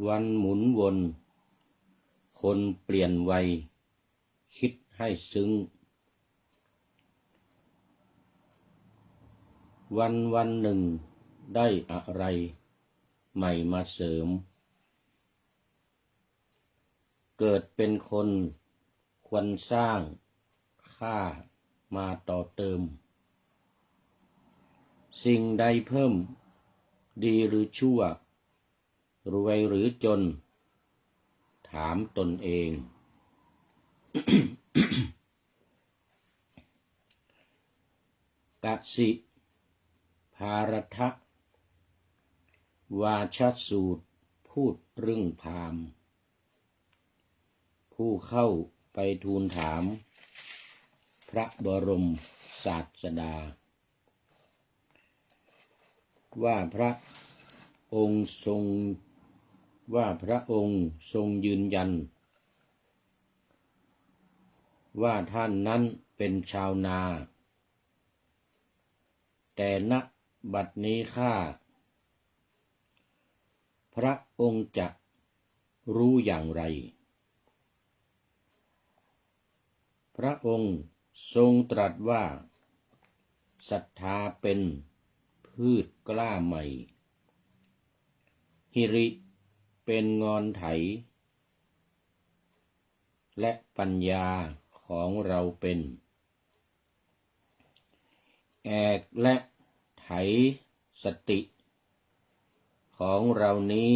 วันหมุนวนคนเปลี่ยนวัยคิดให้ซึ้งวันหนึ่งได้อะไรใหม่มาเสริมเกิดเป็นคนควรสร้างค่ามาต่อเติมสิ่งใดเพิ่มดีหรือชั่วรวยหรือจนถามตนเอง กสิภารทะวาชสูตรพูดเรื่องพราหมณ์ผู้เข้าไปทูลถามพระบรมศาสดาว่าพระองค์ทรงยืนยันว่าท่านนั้นเป็นชาวนาแต่ณบัดนี้ข้าพระองค์จะรู้อย่างไรพระองค์ทรงตรัสว่าศรัทธาเป็นพืชกล้าใหม่หิริเป็นงอนไถและปัญญาของเราเป็นแอกและไถสติของเรานี้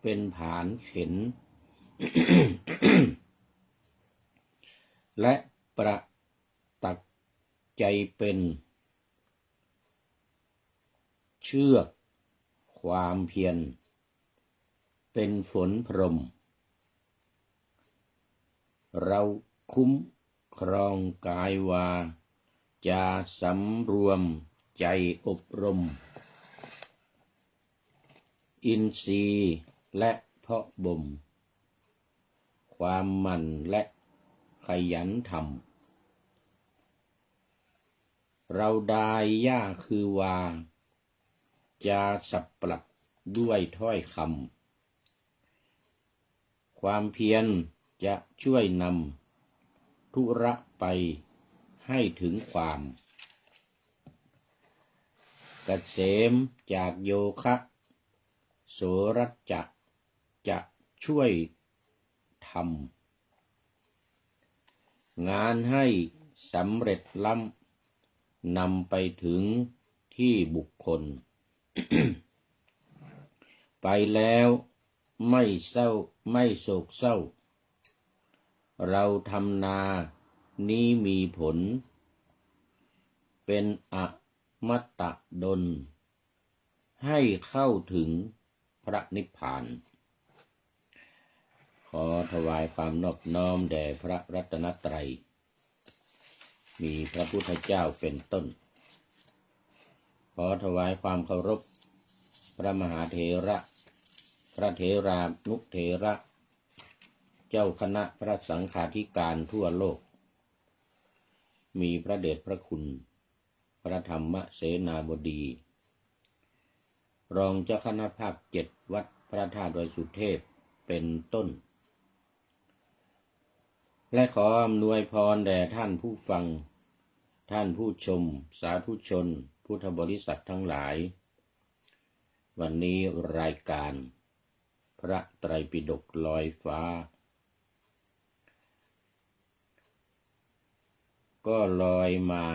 เป็นผานเข็น และประตักใจเป็นเชือกความเพียรเป็นฝนพรหมเราคุ้มครองกายวาจาสำรวมใจอบรมอินทรีย์และเพาะบ่มความหมั่นและขยันทำเราดายย่าคือวาจาสับปลักด้วยถ้อยคำความเพียรจะช่วยนำธุระไปให้ถึงความเกษมจากโยคะโสรัจจะช่วยทำงานให้สำเร็จล้ำนำไปถึงที่บุคคล ไปแล้วไม่เศร้าไม่โศกเศร้าเราทำนานี้มีผลเป็นอมตะดลให้เข้าถึงพระนิพพานขอถวายความนอบน้อมแด่พระรัตนตรัยมีพระพุทธเจ้าเป็นต้นขอถวายความเคารพพระมหาเถระพระเถรานุเถระเจ้าคณะพระสังฆาธิการทั่วโลกมีพระเดชพระคุณพระธรรมเสนาบดีรองเจ้าคณะภาค7วัดพระธาตุดอยสุเทพเป็นต้นและขออำนวยพรแด่ท่านผู้ฟังท่านผู้ชมสาธุชนพุทธบริษัททั้งหลายวันนี้รายการพระไตรปิฎกลอยฟ้าก็ลอยมา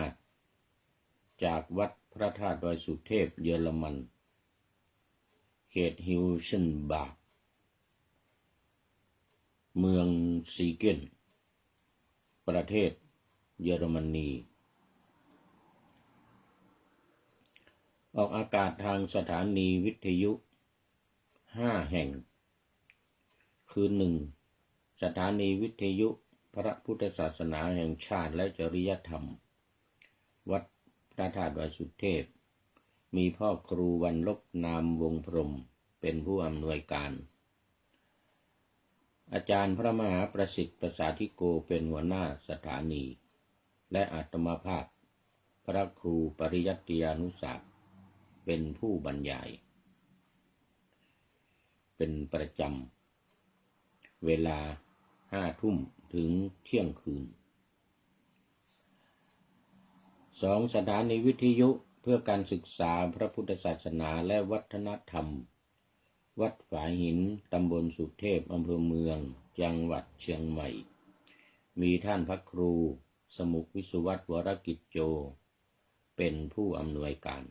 จากวัดพระธาตุดอยสุเทพเยอรมันเขตฮิวเชนบาร์กเมืองซีเกนประเทศเยอรมนีออกอากาศทางสถานีวิทยุ5แห่งคือ 1. สถานีวิทยุพระพุทธศาสนาแห่งชาติและจริยธรรมวัดพระธาตุดอยสุเทพมีพ่อครูวรรลบนามวงพรหมเป็นผู้อำนวยการอาจารย์พระมหาประสิทธิ์ประสาธิโกเป็นหัวหน้าสถานีและอาตมาภาพพระครูปริยัติยานุศาสตร์เป็นผู้บรรยาย เป็นประจำเวลา5 ทุ่มถึงเที่ยงคืน 2. สถานีวิทยุเพื่อการศึกษาพระพุทธศาสนาและวัฒนธรรมวัดฝายหินตำบลสุเทพอำเภอเมืองจังหวัดเชียงใหม่มีท่านพระครูสมุขวิสุวัตวรกิจโจเป็นผู้อำนวยการ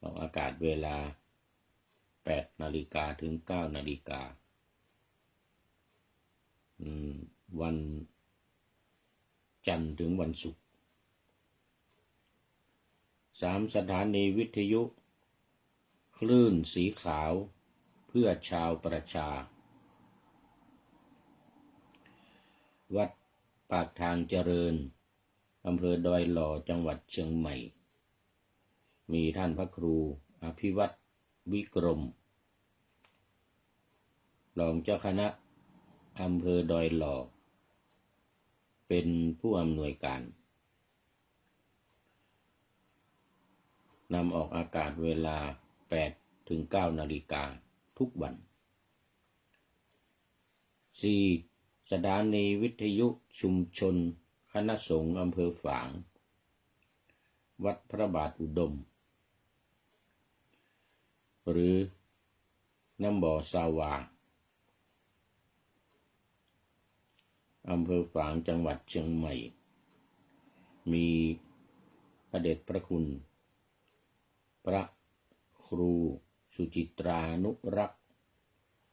ออกอากาศเวลา 8 นาฬิกาถึง 9 นาฬิกาวันจันทร์ถึงวันศุกร์ 3. สถานีวิทยุคลื่นสีขาวเพื่อชาวประชาวัดปากทางเจริญอำเภอดอยหล่อจังหวัดเชียงใหม่มีท่านพระครูอภิวัตรวิกรมรองเจ้าคณะอำเภอดอยหล่อเป็นผู้อำนวยการนำออกอากาศเวลา 8 ถึง 9 นาฬิกาทุกวัน 4. สถานีวิทยุชุมชนคณะสงฆ์อำเภอฝางวัดพระบาทอุดมหรือน้ำบ่อสาวาอำเภอฝางจังหวัดเชียงใหม่มีพระเดชพระคุณพระครูสุจิตรานุรักษ์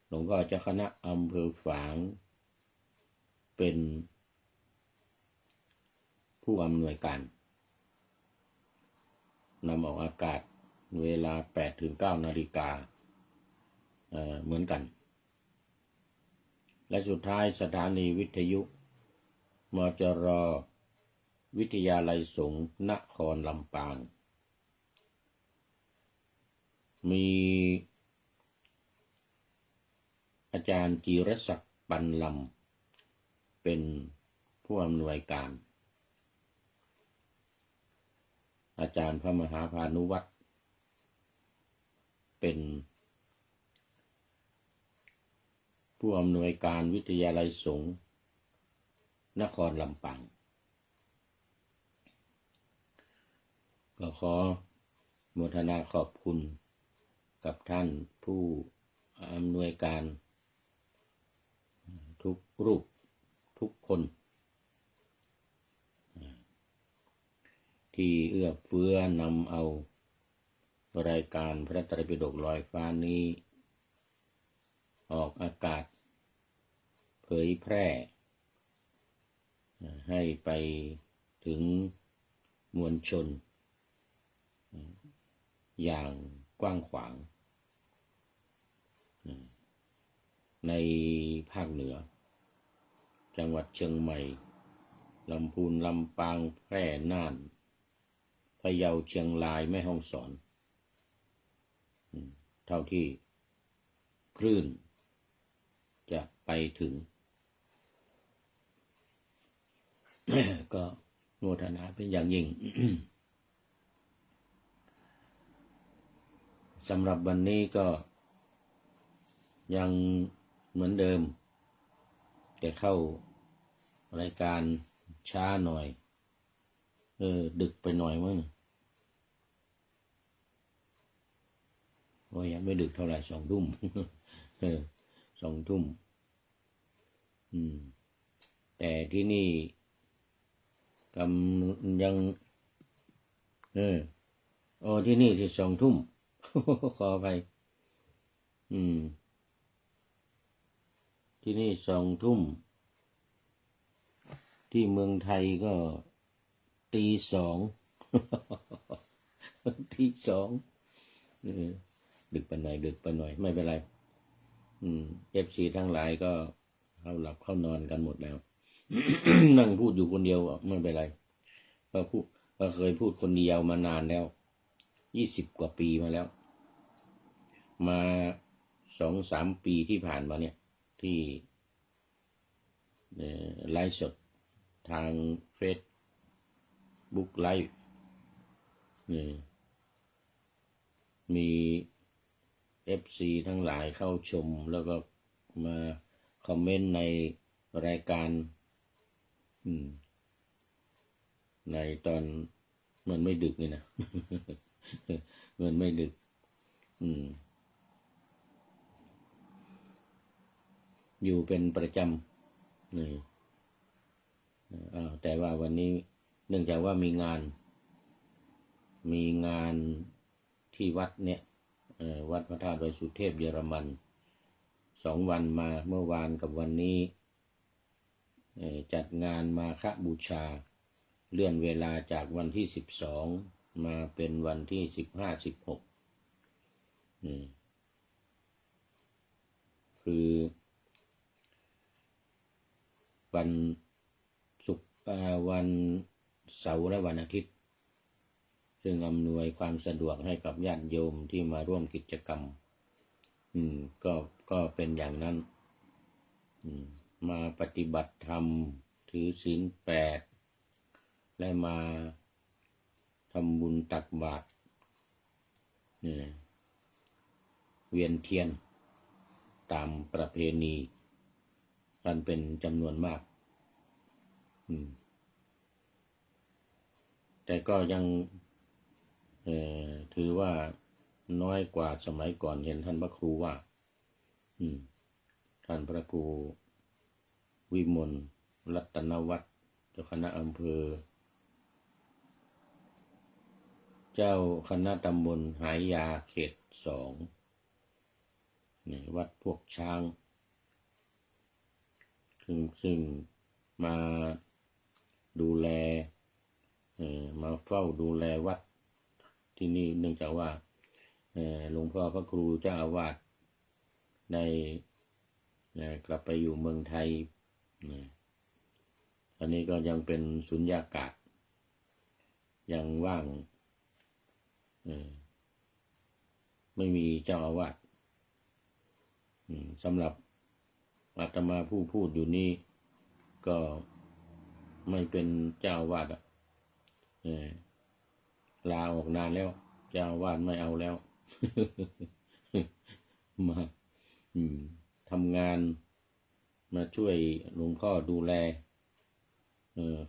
หลวงพ่อเจ้าคณะอำเภอฝางเป็นผู้อำนวยการนำออกอากาศเวลา 8 ถึง 9 นาฬิกาเหมือนกันและสุดท้ายสถานีวิทยุมจร.วิทยาลัยสงฆ์นครลำปางมีอาจารย์จิรศักดิ์ปันลำเป็นผู้อำนวยการอาจารย์พระมหาพานุวัตรเป็นผู้อำนวยการวิทยาลัยสงฆ์นครลำปางก็ขอโมทนาขอบคุณกับท่านผู้อำนวยการทุกรูปทุกคนที่เอื้อเฟื้อนำเอารายการพระไตรปิฎกลอยฟ้านี้ออกอากาศเผยแพร่ให้ไปถึงมวลชนอย่างกว้างขวางในภาคเหนือจังหวัดเชียงใหม่ลำพูนลำปางแพร่น่านพะเยาเชียงรายแม่ฮ่องสอนเท่าที่คลื่นจะไปถึง ก็โมทนาเป็นอย่างยิ่ง สำหรับวันนี้ก็ยังเหมือนเดิมแต่เข้ารายการช้าหน่อยดึกไปหน่อยมั้งว่ายังไม่ดึกเท่าไหร่2 ทุ่ม 2 ทุ่มแต่ที่นี่กำยังที่นี่ที่2 ทุ่ม ขอไปที่นี่2 ทุ่มที่เมืองไทยก็ตี 2 ตี 2ดึกไปหน่อยไม่เป็นไรFC ทั้งหลายก็เข้าหลับเข้านอนกันหมดแล้ว นั่งพูดอยู่คนเดียวไม่เป็นไรก็เคยพูดคนเดียวมานานแล้ว20 กว่าปีมาแล้วมา 2-3 ปีที่ผ่านมาเนี่ยที่ไลฟ์สดทางเฟซบุ๊กไลฟ์มี FC ทั้งหลายเข้าชมแล้วก็มาคอมเมนต์ในรายการในตอนมันไม่ดึกนี่นะ มันไม่ดึกอยู่เป็นประจำนี่แต่ว่าวันนี้เนื่องจากว่ามีงานที่วัดเนี่ยวัดพระธาตุดอยสุเทพเยอรมัน2 วันมาเมื่อวานกับวันนี้จัดงานมาฆบูชาเลื่อนเวลาจากวันที่12มาเป็นวันที่15-16คือวันศุกร์วันเสาร์และวันอาทิตย์ซึ่งอำนวยความสะดวกให้กับญาติโยมที่มาร่วมกิจกรรมก็เป็นอย่างนั้นมาปฏิบัติธรรมถือศีล8และมาทำบุญตักบาตรเวียนเทียนตามประเพณีกันเป็นจำนวนมากแต่ก็ยังถือว่าน้อยกว่าสมัยก่อนเห็นท่านพระครูว่าท่านพระครูวิมลรัตนวัฒน์เจ้าคณะอำเภอเจ้าคณะตำบลหายยาเขต2วัดพวกช้างซึ่งมาดูแลมาเฝ้าดูแลวัดที่นี่เนื่องจากว่าหลวงพ่อพระครูเจ้าอาวาสได้กลับไปอยู่เมืองไทยอันนี้ก็ยังเป็นสุญญากาศยังว่างไม่มีเจ้าอาวาสสำหรับอาตมาผู้พูดอยู่นี่ก็ไม่เป็นเจ้าอาวาสลาออกนานแล้วเจ้าอาวาสไม่เอาแล้ว มาทำงานมาช่วยหลวงพ่อดูแล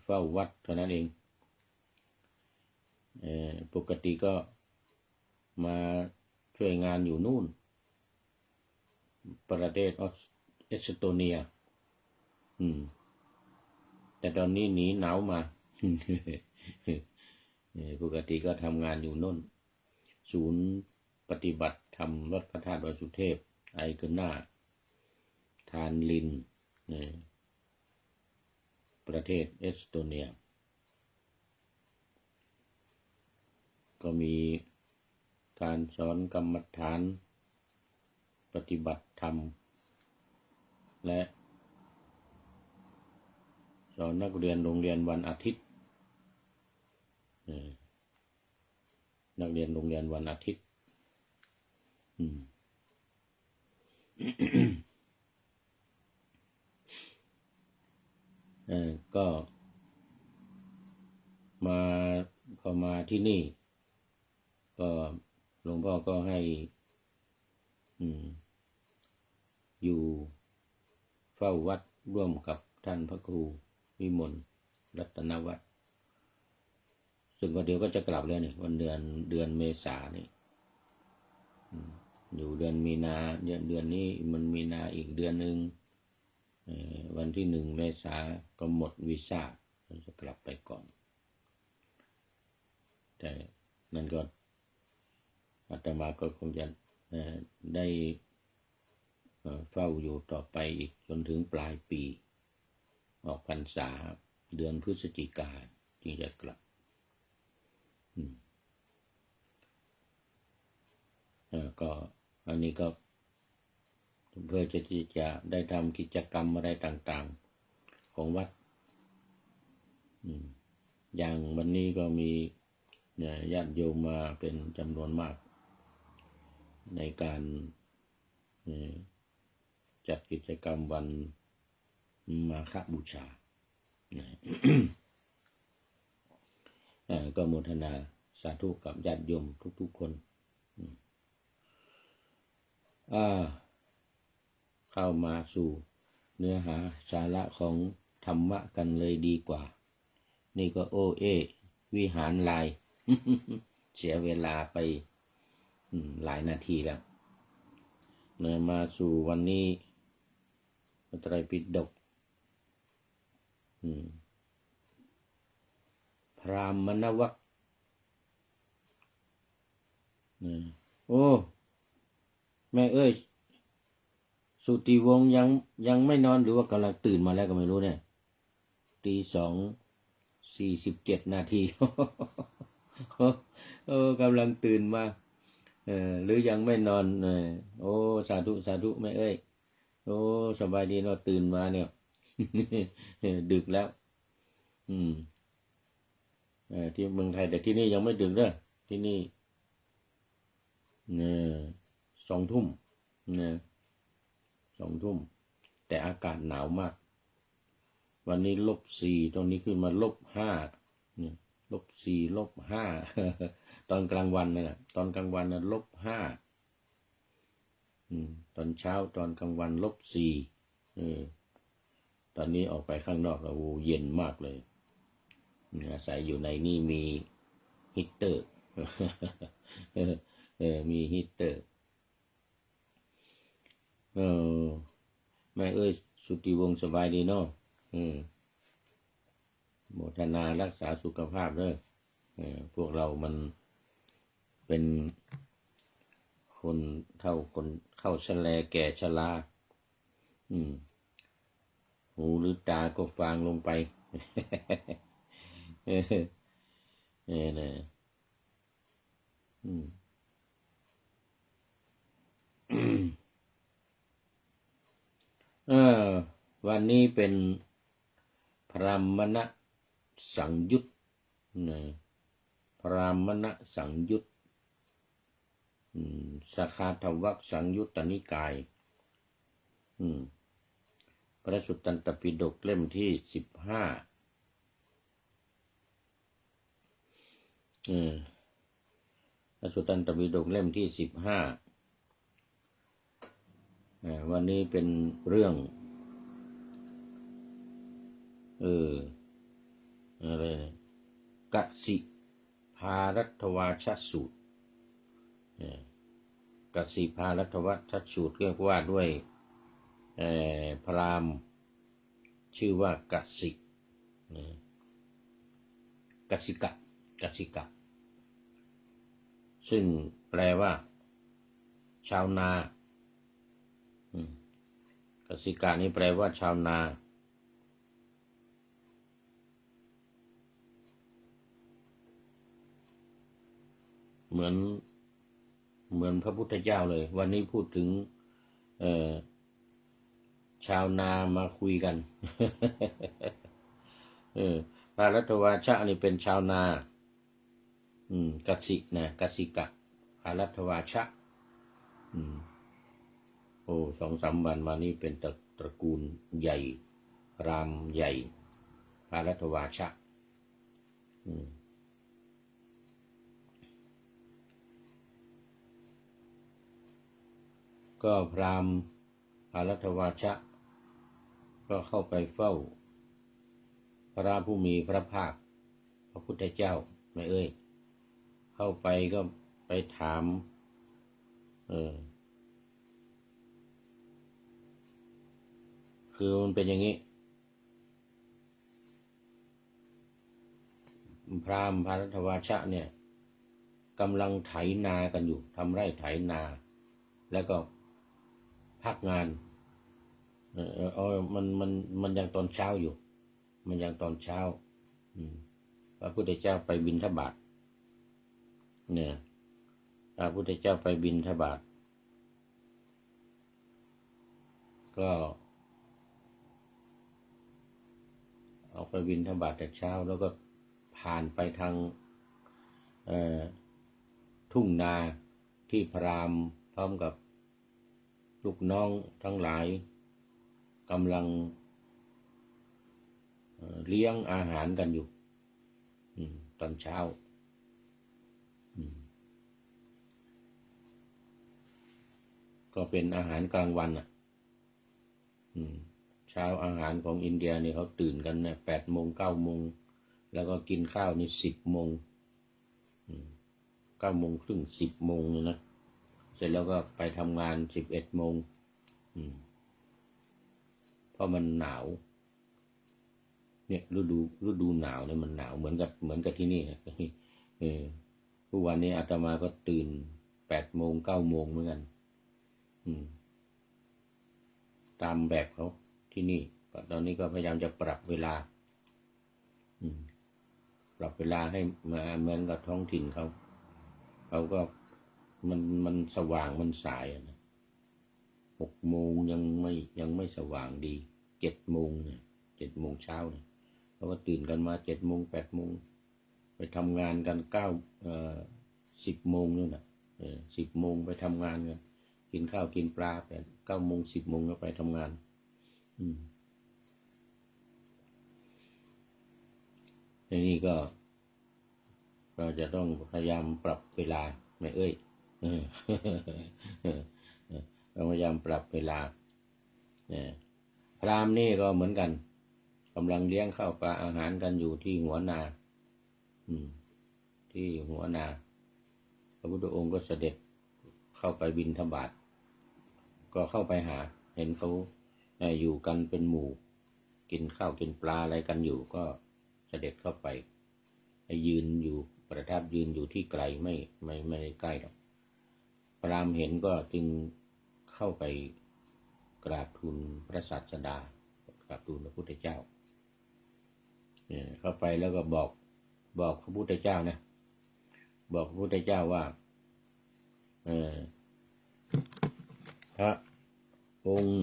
เฝ้าวัดเท่านั้นเองปกติก็มาช่วยงานอยู่นู่นประเทศเอสโตเนียแต่ตอนนี้หนีหนาวมา ปกติก็ทำงานอยู่นู่นศูนย์ปฏิบัติธรรมวัดพระธาตุดอยสุเทพไอเกน่าทานลินประเทศเอสโตเนียก็มีการสอนกรรมฐานปฏิบัติธรรมและสอนนักเรียนโรงเรียนวันอาทิตย์นักเรียนโรงเรียนวันอาทิตย์ก็พอมาที่นี่ก็หลวงพ่อก็ให้อยู่เฝ้าวัดร่วมกับท่านพระครูวิมลรัตนวัฒน์ซึ่งก็เดี๋ยวก็จะกลับแล้วนี่วันเดือนเมษายนนี่อยู่เดือนมีนาเดือนนี้มันมีนาอีกเดือนหนึ่งวันที่1 เมษายนก็หมดวีซ่าจะกลับไปก่อนแต่นั่นก็อาตมาก็คงจะได้เฝ้าอยู่ต่อไปอีกจนถึงปลายปีออกพรรษาเดือนพฤศจิกายนจึงจะกลับก็อันนี้ก็เพื่อที่จะได้ทำกิจกรรมอะไรต่างๆของวัดอย่างวันนี้ก็มีญาติโยมมาเป็นจำนวนมากในการจัดกิจกรรมวันมาฆบูชา ก็โมทนาสาธุกับญาติโยมทุกๆคน อ่าเข้ามาสู่เนื้อหาสาระของธรรมะกันเลยดีกว่านี่ก็โอเอวิหารลาย เสียเวลาไปหลายนาทีแล้วเนื้อมาสู่วันนี้พระไตรปิฎกพราหมณวรรคโอ้แม่เอ้ยสุติวงศ์ยังไม่นอนหรือว่ากำลังตื่นมาแล้วก็ไม่รู้เนี่ย02:47 นาที กำลังตื่นมาหรือยังไม่นอนโอ้สาธุสาธุแม่เอ้ยโอ้สบายดีเนาะตื่นมาเนี่ย ดึกแล้วที่เมืองไทยแต่ที่นี่ยังไม่ดึกเด้อที่นี่2 ทุ่ม2 ทุ่มแต่อากาศหนาวมากวันนี้-4ตรงนี้ขึ้นมา-5-4 -5 ตอนกลางวันนั่นแหละตอนกลางวันน่ะตอนเช้าตอนกลางวัน-4ตอนนี้ออกไปข้างนอกแล้วเย็นมากเลยอาศัยอยู่ในนี่มีฮีตเตอร์ มีฮีตเตอร์แม่เอ้ยสุติวงศ์สบายดีเนาะโมทนารักษาสุขภาพเด้อพวกเรามันเป็นคนเข้าชแลแก่ชราหูหรือตาก็ฟางลงไป นะวันนี้เป็นพรามณสังยุตพรามณสังยุตสคาทวัคสังยุตตนิกายพระสุตตันตปิฎกเล่มที่15พระสุตตันตปิฎกเล่มที่15วันนี้เป็นเรื่องอะไรกสิภารัตวาชสูตรกสิภารัตวาชสูตรเรียกว่าด้วยพราหมณ์ชื่อว่ากสิกะซึ่งแปลว่าชาวนากสิกะนี้แปลว่าชาวนาเหมือนพระพุทธเจ้าเลยวันนี้พูดถึงชาวนามาคุยกันภารัตวาชะนี่เป็นชาวนากสินะกสิกะภารัตวาชะ2-3 วันมานี้เป็นตระกูลใหญ่รามใหญ่ภารัตวาชะก็พราหมณ์ภารัตวาชะก็เข้าไปเฝ้าพระผู้มีพระภาคพระพุทธเจ้าไม่เอ่ยเข้าไปก็ไปถามคือมันเป็นอย่างนี้พราหมณ์ภารัตวาชะเนี่ยกำลังไถนากันอยู่ทำไร่ไถนาแล้วก็พักงานมันยังตอนเช้าอยู่มันยังตอนเช้าพระพุทธเจ้าไปบิณฑบาตเนี่ยพระพุทธเจ้าไปบิณฑบาตก็ออกไปบิณฑบาตแต่เช้าแล้วก็ผ่านไปทางทุ่งนาที่พราหมณ์พร้อมกับลูกน้องทั้งหลายกำลังเลี้ยงอาหารกันอยู่ตอนเช้า ก็เป็นอาหารกลางวันอ่ะเช้าอาหารของอินเดียนี่เขาตื่นกันเนี่ย8 โมง9 โมงแล้วก็กินข้าวนี่10 โมง9 โมงครึ่ง10 โมงเลยนะเสร็จแล้วก็ไปทำงาน11 โมงเพราะมันหนาวเนี่ยฤดูหนาวเนี่ยมันหนาวเหมือนกับที่นี่นะทุกวันนี้อาตมาก็ตื่น8 โมง9 โมงเหมือนกันตามแบบเขาที่นี่ตอนนี้ก็พยายามจะปรับเวลาปรับเวลาให้มาเหมือนกับท้องถิ่นเขาก็มันสว่างมันสายนะ6 โมงยังไม่สว่างดี7 โมงเนี่ย7 โมงเช้าเนี่ยเขาก็ตื่นกันมา7 โมง8 โมงไปทำงานกัน10 โมงนู่นน่ะ10 โมงไปทำงานกันกินข้าวกินปลาไป9 โมง10 โมงก็ไปทำงานในนี้ก็เราจะต้องพยายามปรับเวลาไม่เราพยายามปรับเวลาพราหมณ์นี่ก็เหมือนกันกำลังเลี้ยงข้าวปลาอาหารกันอยู่ที่หัวนาที่หัวนาพระพุทธองค์ก็เสด็จเข้าไปบิณฑบาตก็เข้าไปหาเห็นเขาอยู่กันเป็นหมู่กินข้าวกินปลาอะไรกันอยู่ก็เสด็จเข้าไปยืนอยู่ประทับยืนอยู่ที่ไกลไม่ได้ใกล้หรอกพราหมณ์เห็นก็จึงเข้าไปกราบทูลพระศาสดากราบทูลพระพุทธเจ้าเข้าไปแล้วก็บอกพระพุทธเจ้านะบอกพระพุทธเจ้าว่าพระองค์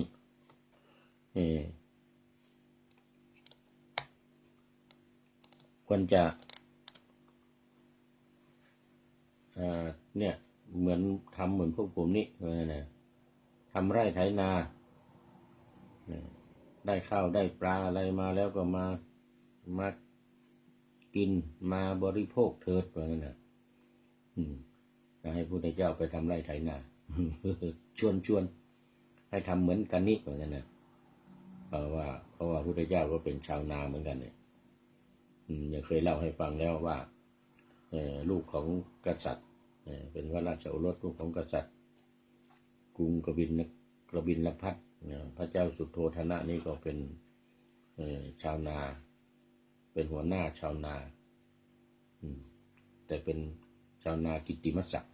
ควรจะเนี่ยเหมือนพวกผมนี่นะทำไร่ไถนาได้ข้าวได้ปลาอะไรมาแล้วก็มากินมาบริโภคเถิดว่างั้นนะให้พระพุทธเจ้าไปทำไร่ไถนาชวนให้ทำเหมือนกันนี่ว่างั้นนะเพราะว่าพระพุทธเจ้าก็เป็นชาวนาเหมือนกันเนี่ยยังเคยเล่าให้ฟังแล้วว่าลูกของกษัตริย์เป็นพระราชโอรสลูกของกษัตริย์กรุงกบิลพัสดุพระเจ้าสุโธทนะนี่ก็เป็นชาวนาเป็นหัวหน้าชาวนาแต่เป็นชาวนากิตติมศักดิ์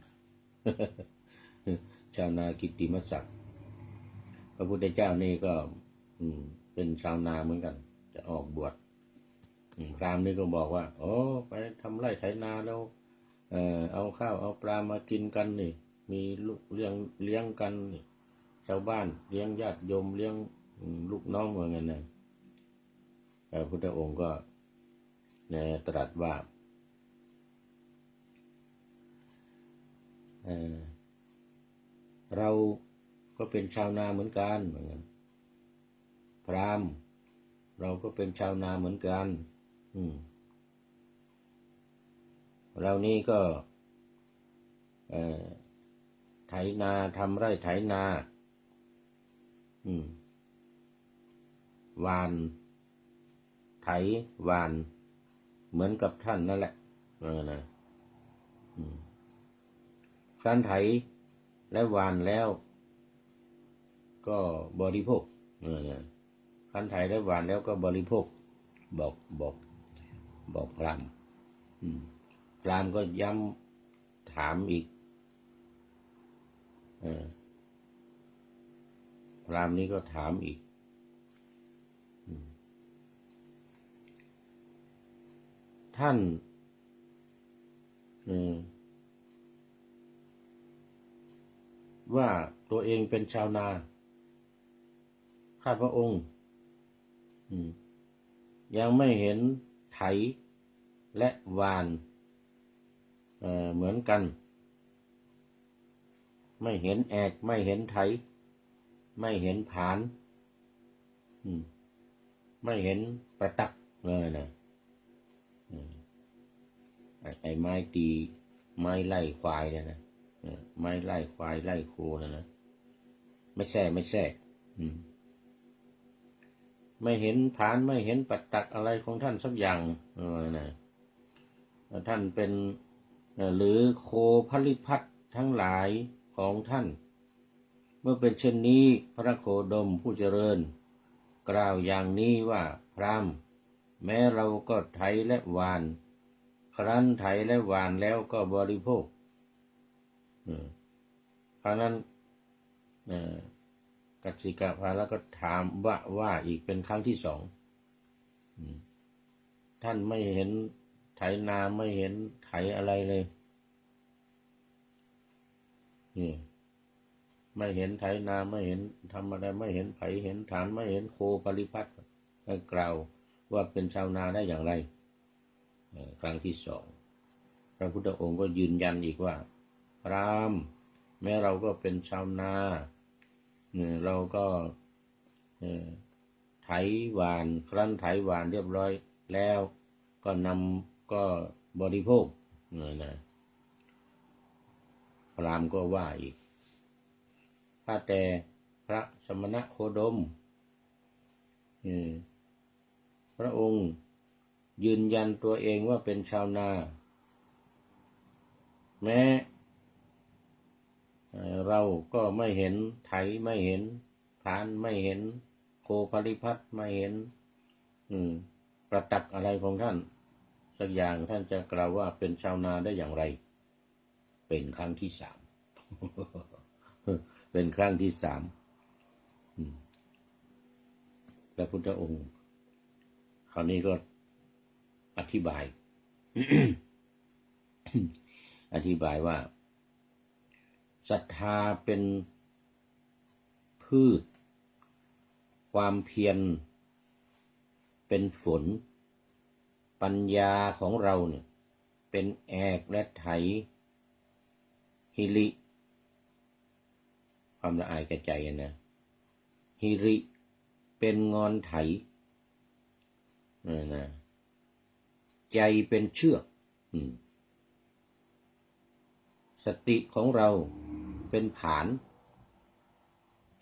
ชาวนากิตติมศักดิ์พระพุทธเจ้านี่ก็เป็นชาวนาเหมือนกันจะออกบวชพราหมณ์นี่ก็บอกว่าโอ้ไปทำไร่ไถนาแล้วเอาข้าวเอาปลามากินกันนี่มีลูกเลี้ยงกันนี่ชาวบ้านเลี้ยงญาติโยมเลี้ยงลูกน้องว่าไงนะพระพุทธองค์ก็ตรัสว่าเราก็เป็นชาวนาเหมือนกันเหมือนกันพราหมณ์เราก็เป็นชาวนาเหมือนกันเรานี่ก็ไถนาทำไร่ไถนาหว่านไถหว่านเหมือนกับท่านนั่นแหละนะครั้นไถและหว่านแล้วก็บริโภคครั้นไถและหว่านแล้วก็บริโภคบอกพราหมณ์พราหมณ์ก็ย้ำถามอีกพราหมณ์นี้ก็ถามอีกท่านว่าตัวเองเป็นชาวนาข้าพระองค์ยังไม่เห็นไถและหว่านเหมือนกันไม่เห็นแอกไม่เห็นไถไม่เห็นผานไม่เห็นประตักเลยนะไอ้ไม้ตีไม้ไล่ควายเนี่ยนะไม้ไล่ควายไล่โคนะ ไม่แทรกไม่เห็นผานไม่เห็นปัจจักอะไรของท่านสักอย่างนะท่านเป็นหรือโคภริพัททั้งหลายของท่านเมื่อเป็นเช่นนี้พระโคดมผู้เจริญกล่าวอย่างนี้ว่าพราหมณ์แม้เราก็ไถและหว่านครั้นไถและหว่านแล้วก็บริโภคเพราะนั้นกัสสิกะพาแล้วก็ถามว่าอีกเป็นครั้งที่สองท่านไม่เห็นไถนาไม่เห็นไถอะไรเลยไม่เห็นไถนาไม่เห็นทำอะไรไม่เห็นไผเห็นฐานไม่เห็นโคปริพัทธ์กล่าวว่าเป็นชาวนาได้อย่างไรครั้งที่สองพระพุทธองค์ก็ยืนยันอีกว่าพราหมณ์แม้เราก็เป็นชาวนาเราก็ไถหว่านครั้นไถหว่านเรียบร้อยแล้วก็บริโภคนะพราหมณ์ก็ว่าอีกข้าแต่พระสมณโคดมพระองค์ยืนยันตัวเองว่าเป็นชาวนาแม้เราก็ไม่เห็นไถไม่เห็นผานไม่เห็นโคภริพัทธ์ไม่เห็นประตักอะไรของท่านสักอย่างท่านจะกล่าวว่าเป็นชาวนาได้อย่างไรเป็นครั้งที่สาม เป็นครั้งที่สามพระพุทธองค์คราวนี้ก็อธิบาย อธิบายว่าศรัทธาเป็นพืชความเพียรเป็นฝนปัญญาของเราเนี่ยเป็นแอกและไถฮิริความละอายแก่ใจนะฮิริเป็นงอนไถนะใจเป็นเชือกสติของเราเป็นผาน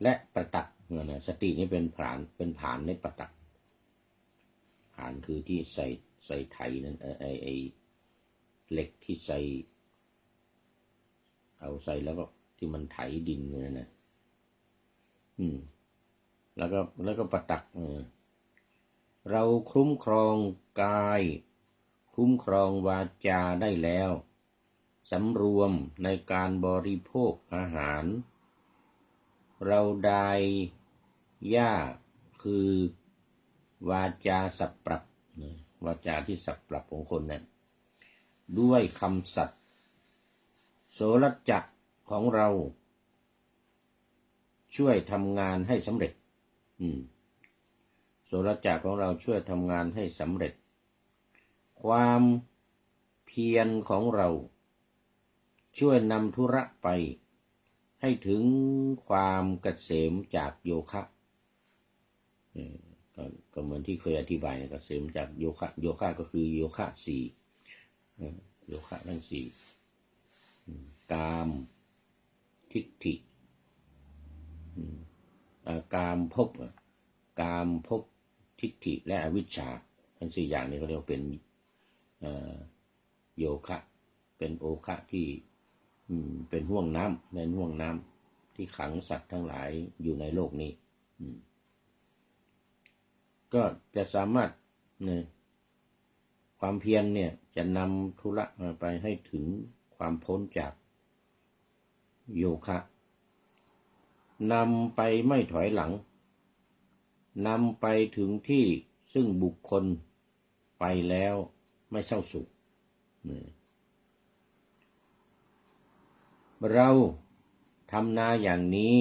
และประตักนะสตินี่เป็นผานในประตักผานคือที่ใส่ไถนั่นไอเหล็กที่ใส่เอาใส่แล้วก็ที่มันไถดินนั่นนะแล้วก็ประตักเราคุ้มครองกายคุ้มครองวาจาได้แล้วสำรวมในการบริโภคอาหารเราได้ย่าคือวาจาสับปรับวาจาที่สับปรับของคนนั้นด้วยคำสัตย์โสรจักรของเราช่วยทำงานให้สำเร็จโสรจักรของเราช่วยทำงานให้สำเร็จความเพียรของเราช่วยนำธุระไปให้ถึงความเกษมจากโยคะก็เหมือนที่เคยอธิบายเกษมจากโยคะก็คือโยคะสี่โยคะทั้งสี่กามทิฏฐิกามภพทิฏฐิและอวิชชาทั้งสี่อย่างนี้เขาเรียกว่าเป็นโยคะเป็นโอคะที่เป็นห่วงน้ำในห่วงน้ำที่ขังสัตว์ทั้งหลายอยู่ในโลกนี้ก็จะสามารถความเพียรเนี่ยจะนำธุระไปให้ถึงความพ้นจากโยคะนำไปไม่ถอยหลังนำไปถึงที่ซึ่งบุคคลไปแล้วไม่เศร้าโศกเราทำนาอย่างนี้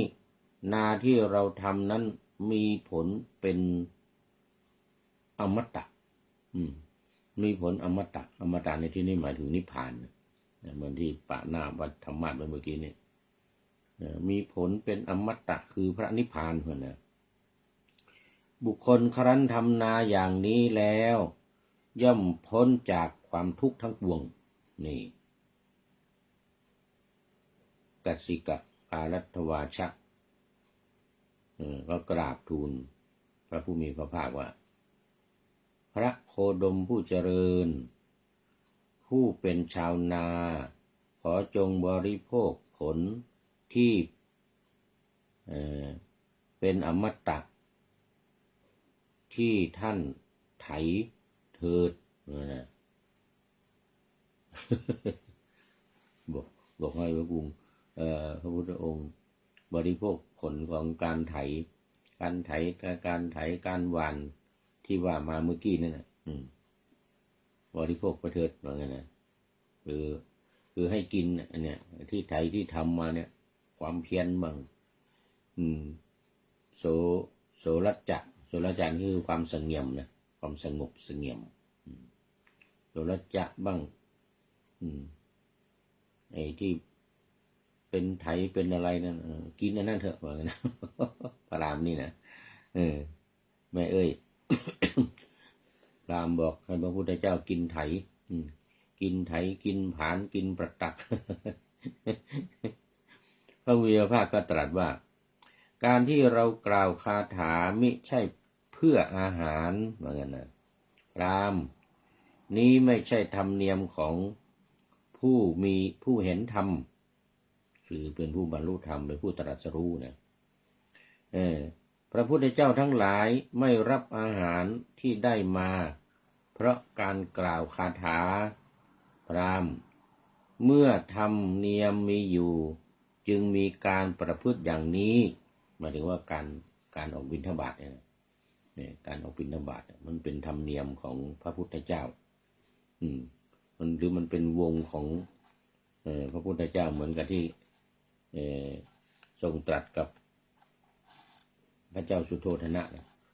นาที่เราทำนั้นมีผลเป็นอมตะมีผลอมตะในที่นี้หมายถึงนิพพานเหมือนที่ปะหน้าวัดธรรมะเมื่อกี้นี่มีผลเป็นอมตะคือพระนิพพานเพื่อนนะบุคคลครั้นทำนาอย่างนี้แล้วย่อมพ้นจากความทุกข์ทั้งปวงนี่กัสสิกะอารัตถวาชะ ก็กราบทูลพระผู้มีพระภาคว่าพระโคดมผู้เจริญผู้เป็นชาวนาขอจงบริโภคผลที่เป็นอมตะที่ท่านไถเถิดนะบอกให้พระพุทธองค์บริโภคผลของการไถการหว่านที่ว่ามาเมื่อกี้นั่นนะบริโภคประเถิดว่างั้นนะคือให้กินอันเนี้ยที่ไถที่ทำมาเนี่ยความเพียรบ้างโสรัจจะคือความสงบนะความสงบเสงี่ยมโสรัจจะบ้างไอ้ที่เป็นไถเป็นอะไรนั่นกินอันนั้นเถอะว่างั้นนะพระรามนี่นะแม่เอ้ย รามบอกให้พระพุทธเจ้ากินไถกินผานกินประตัก พระวิยภาคก็ตรัสว่าการที่เรากล่าวคาถามิใช่เพื่ออาหารเหมือนกันนะรามนี้ไม่ใช่ธรรมเนียมของผู้เห็นธรรมคือเป็นผู้บรรลุธรรมเป็นผู้ตรัสรู้นะพระพุทธเจ้าทั้งหลายไม่รับอาหารที่ได้มาเพราะการกล่าวคาถาพราหมณ์เมื่อธรรมเนียมมีอยู่จึงมีการประพฤติอย่างนี้หมายถึงว่าการออกบิณฑบาตเนี่ยการออกบิณฑบาตมันเป็นธรรมเนียมของพระพุทธเจ้ามันเป็นวงของพระพุทธเจ้าเหมือนกับที่ทรงตรัสกับพระเจ้าสุโธทนะ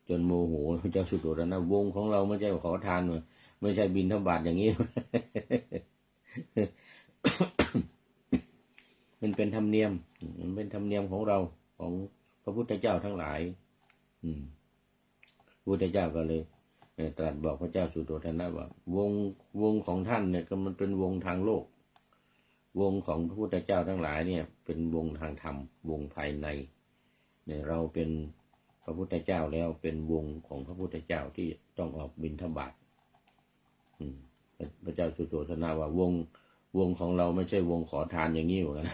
จนโมโหพระเจ้าสุโธทนะวงของเราไม่ใช่ขอทานไม่ใช่บิณฑบาตอย่างนี้ มันเป็นธรรมเนียมมันเป็นธรรมเนียมของเราของพระพุทธเจ้าทั้งหลายพระพุทธเจ้าก็เลยตรัสบอกพระเจ้าสุโธทนะว่าวงของท่านเนี่ยก็มันเป็นวงทางโลกวงของพระพุทธเจ้าทั้งหลายเนี่ยเป็นวงทางธรรมวงภายในเนี่ยเราเป็นพระพุทธเจ้าแล้วเป็นวงของพระพุทธเจ้าที่ต้องออกบิณฑบาตพระเจ้าสุโธทนะว่าวงของเราไม่ใช่วงขอทานอย่างนี้เหมือนกัน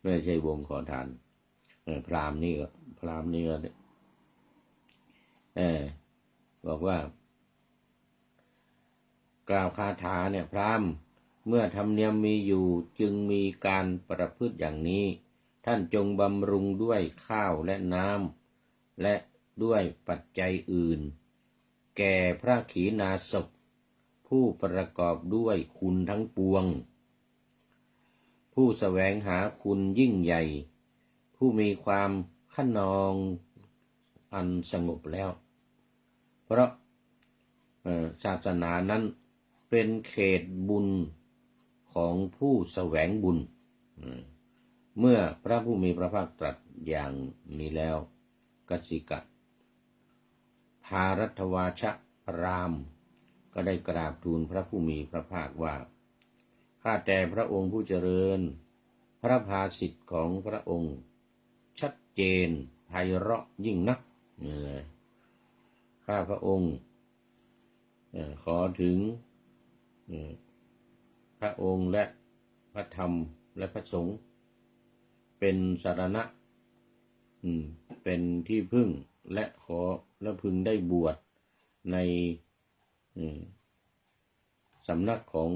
ไม่ใช่วงขอทานพราหมณ์นี่ก็บอกว่ากล่าวคาถาเนี่ยพราหมณ์เมื่อธรรมเนียมมีอยู่จึงมีการประพฤติอย่างนี้ท่านจงบำรุงด้วยข้าวและน้ำและด้วยปัจจัยอื่นแก่พระขีณาสพผู้ประกอบด้วยคุณทั้งปวงผู้แสวงหาคุณยิ่งใหญ่ผู้มีความคะนองอันสงบแล้วเพราะศาสนานั้นเป็นเขตบุญของผู้แสวงบุญเมื่อพระผู้มีพระภาคตรัสอย่างนี้แล้วกัสสิกะภารัตวาชรามก็ได้กราบทูลพระผู้มีพระภาคว่าข้าแต่พระองค์ผู้เจริญพระภาสิทธิ์ของพระองค์ชัดเจนไพเราะยิ่งนักข้าพระองค์ขอถึงพระองค์และพระธรรมและพระสงฆ์เป็นสรณะเป็นที่พึ่งและขอและพึงได้บวชในสำนักของ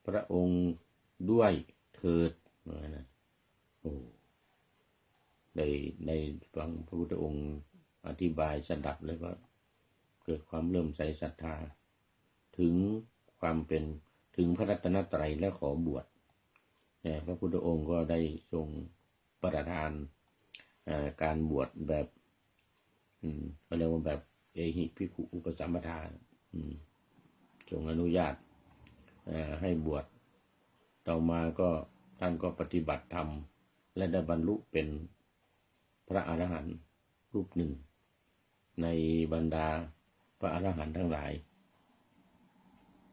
พระองค์ด้วยเถิดนะได้ฟังพระพุทธองค์อธิบายสดับแล้วก็เกิดความเริ่มใสศรัทธาถึงพระรัตนตรัยและขอบวชพระพุทธองค์ก็ได้ทรงประทานการบวชแบบเขาเรียกว่าแบบเอหิภิกขุอุปสัมปทาทรงอนุญาตให้บวชต่อมาก็ท่านก็ปฏิบัติธรรมและได้บรรลุเป็นพระอรหันต์รูปหนึ่งในบรรดาพระอรหันต์ทั้งหลาย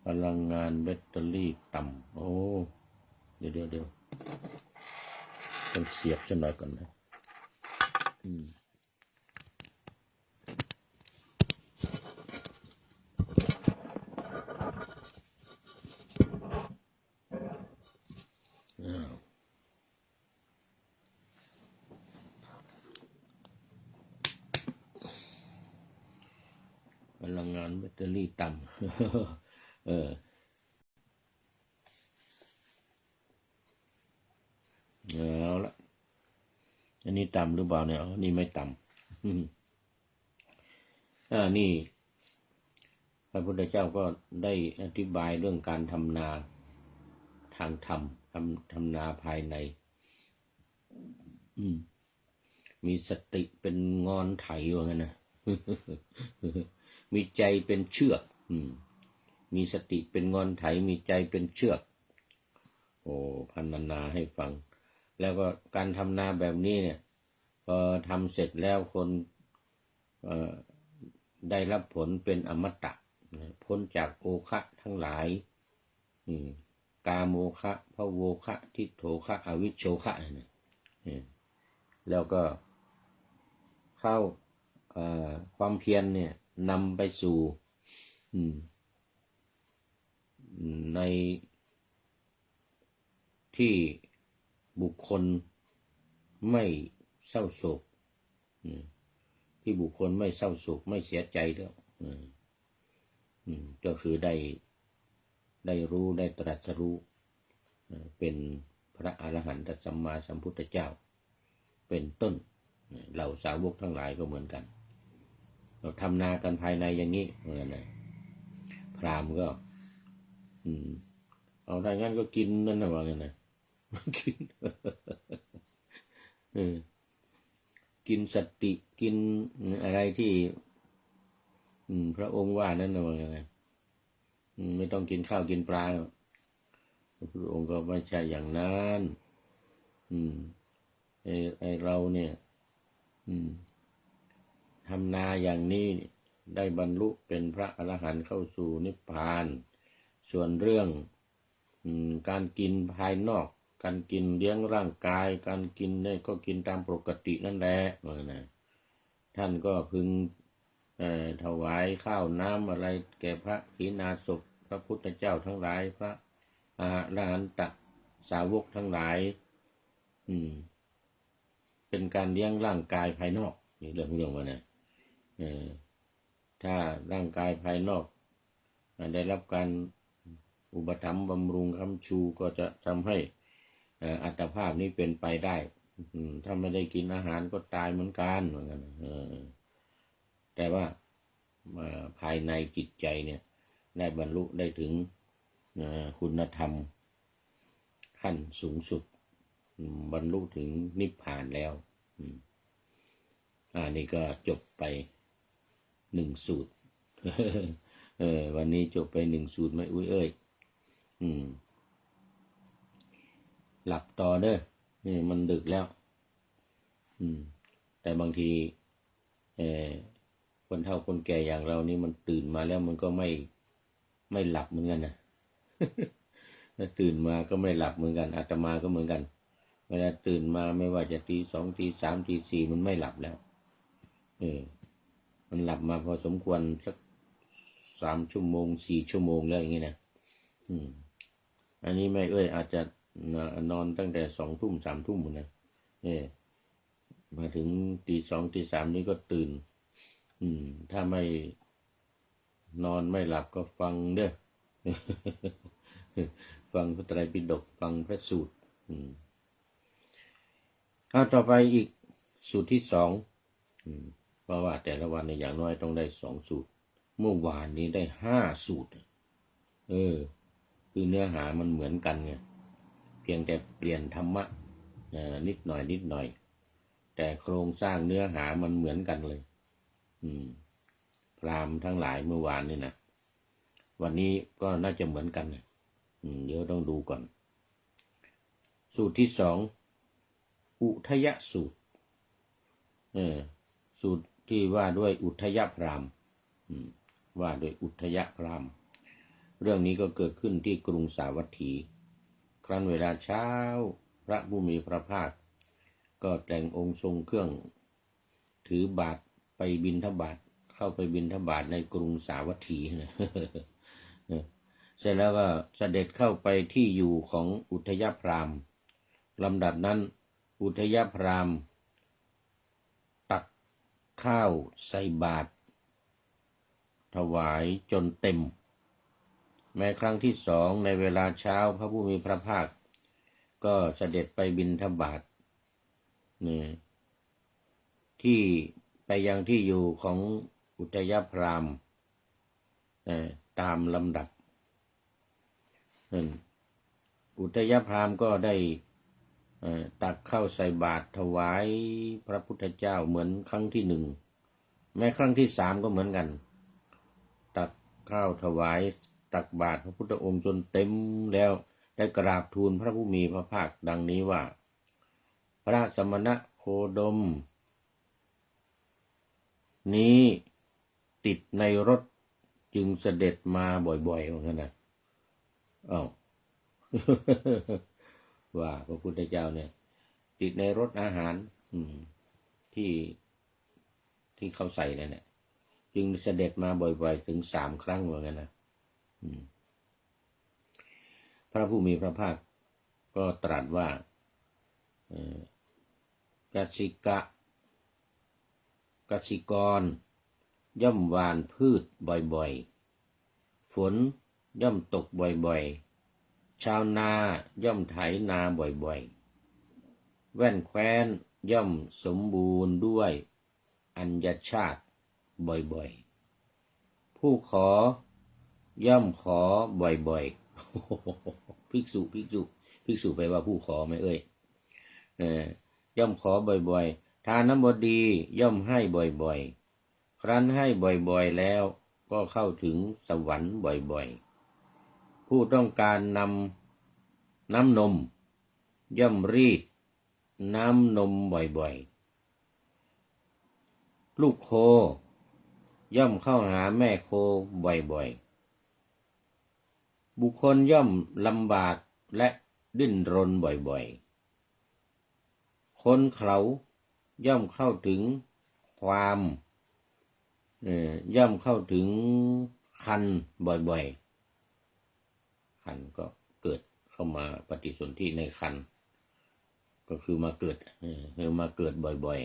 พลังงานแบตเตอรี่ต่ำเดี๋ยว ต้องเสียบสักหน่อยก่อนนะพลังงานแบตเตอรี่ต่ำ เอาละอันนี้ต่ำหรือเปล่าเนี่ยนี่ไม่ต่ำนี่พระพุทธเจ้าก็ได้อธิบายเรื่องการทำนาทางธรรมทำนาภายในมีสติเป็นงอนไถว่างั้นนะ มีใจเป็นเชือกมีสติเป็นงอนไถมีใจเป็นเชือกโอ้พรรณนาให้ฟังแล้วก็การทำนาแบบนี้เนี่ยพอทำเสร็จแล้วคนได้รับผลเป็นอมตะพ้นจากโอคะทั้งหลายกาโมคะพะโวคะทิฏโถคะอวิชโชคะเนี่ยแล้วก็เข้าความเพียรเนี่ยนำไปสู่ในที่บุคคลไม่เศร้าโศกที่บุคคลไม่เศร้าโศกไม่เสียใจแล้วก็คือได้รู้ได้ตรัสรู้เป็นพระอรหันตสัมมาสัมพุทธเจ้าเป็นต้นเหล่าสาวกทั้งหลายก็เหมือนกันเราทำนากันภายในอย่างนี้เหมือนกันพราหมณ์ก็เอาได้งั้นก็กินนั่นนะว่างั้นนะกินกินสติกินอะไรที่พระองค์ว่านั่นนะว่าไงไม่ต้องกินข้าวกินปลาพระองค์ก็ไม่ใช่อย่างนั้นไอเราเนี่ยทำนาอย่างนี้ได้บรรลุเป็นพระอรหันต์เข้าสู่นิพพานส่วนเรื่องการกินภายนอกการกินเลี้ยงร่างกายการกินเนี่ยก็กินตามปกตินั่นแหละท่านก็พึงถวายข้าวน้ำอะไรแก่พระขีณาสพพระพุทธเจ้าทั้งหลายพระอรหันตสาวกทั้งหลายเป็นการเลี้ยงร่างกายภายนอกนี่เรื่องว่านะถ้าร่างกายภายนอกได้รับการอุปถัมภ์บำรุงค้ำชูก็จะทำให้อัตภาพนี้เป็นไปได้ถ้าไม่ได้กินอาหารก็ตายเหมือนกันเหมือนกันแต่ว่าภายในจิตใจเนี่ยได้บรรลุได้ถึงคุณธรรมขั้นสูงสุดบรรลุถึงนิพพานแล้วนี่ก็จบไป1 สูตร วันนี้จบไป1 สูตรไม่อุ้ยเอ้ยหลับต่อเด้อนี่มันดึกแล้วแต่บางทีคนเฒ่าคนแก่อย่างเรานี่มันตื่นมาแล้วมันก็ไม่หลับเหมือนกันนะ ตื่นมาก็ไม่หลับเหมือนกันอาตมาก็เหมือนกันเวลาตื่นมาไม่ว่าจะตี 2 ตี 3 ตี 4มันไม่หลับแล้วมันหลับมาพอสมควรสัก3 ชั่วโมง 4 ชั่วโมงแล้วอย่างนี้นะอันนี้ไม่อาจจะนอนตั้งแต่2 ทุ่ม 3 ทุ่มนะมาถึงตี 2 ตี 3นี้ก็ตื่นถ้าไม่นอนไม่หลับก็ฟังเด้อ ฟังพระไตรปิฎกฟังพระสูตรต่อไปอีกสูตรที่ 2เพราะว่าแต่ละวันเนี่ยอย่างน้อยต้องได้2 สูตรเมื่อวานนี้ได้5 สูตรคือเนื้อหามันเหมือนกันไงเพียงแต่เปลี่ยนธรรมะนิดหน่อยแต่โครงสร้างเนื้อหามันเหมือนกันเลยพราหมณ์ทั้งหลายเมื่อวานนี่นะวันนี้ก็น่าจะเหมือนกันนะเดี๋ยวต้องดูก่อนสูตรที่ 2อุทยสูตรสูตรที่ว่าด้วยอุทยพราหมณ์ว่าโดยอุทยพราหมณ์เรื่องนี้ก็เกิดขึ้นที่กรุงสาวัตถีครั้นเวลาเช้าพระผู้มีพระภาค ก็แต่งองค์ทรงเครื่องถือบาตรไปบิณฑบาตเข้าไปบิณฑบาตในกรุงสาวัตถีนะ เสร็จแล้วก็เสด็จเข้าไปที่อยู่ของอุทยพราหมณ์ลำดับนั้นอุทยพราหมณ์ตักข้าวใส่บาตรถวายจนเต็มแม้ครั้งที่สองในเวลาเช้าพระผู้มีพระภาคก็เสด็จไปบิณฑบาตที่ไปยังที่อยู่ของอุทยพราหมณ์ตามลำดับอุทยพราหมณ์ก็ได้ตักข้าวใส่บาตรถวายพระพุทธเจ้าเหมือนครั้งที่หนึ่งแม้ครั้งที่สามก็เหมือนกันตักข้าวถวายตักบาตรพระพุทธองค์จนเต็มแล้วได้กราบทูลพระผู้มีพระภาคดังนี้ว่าพระสมณะโคดมนี้ติดในรถจึงเสด็จมาบ่อยๆเหมือนกันนะอ้าว ว่าพระพุทธเจ้าเนี่ยติดในรถอาหารที่เขาใส่นั่นแหละจึงเสด็จมาบ่อยๆถึง3 ครั้งเหมือนกันนะพระผู้มีพระภาคก็ตรัสว่ากสิกรย่อมหว่านพืชบ่อยๆฝนย่อมตกบ่อยๆชาวนาย่อมไถนาบ่อยๆแว่นแคว้นย่อมสมบูรณ์ด้วยอัญญชาติบ่อยๆผู้ขอย่อมขอบ่อยๆภิกษุแปลว่าผู้ขอไหมย่อมขอบ่อยๆทานบดีย่อมให้บ่อยๆครั้นให้บ่อยๆแล้วก็เข้าถึงสวรรค์บ่อยๆผู้ต้องการน้ำนมย่อมรีดน้ำนมบ่อยๆลูกโคย่อมเข้าหาแม่โคบ่อยๆบุคคลย่อมลำบากและดิ้นรนบ่อยๆคนเขาย่อมเข้าถึงความย่อมเข้าถึงคันบ่อยๆคันก็เกิดเข้ามาปฏิสนธิในคันก็คือมาเกิดมาเกิดบ่อย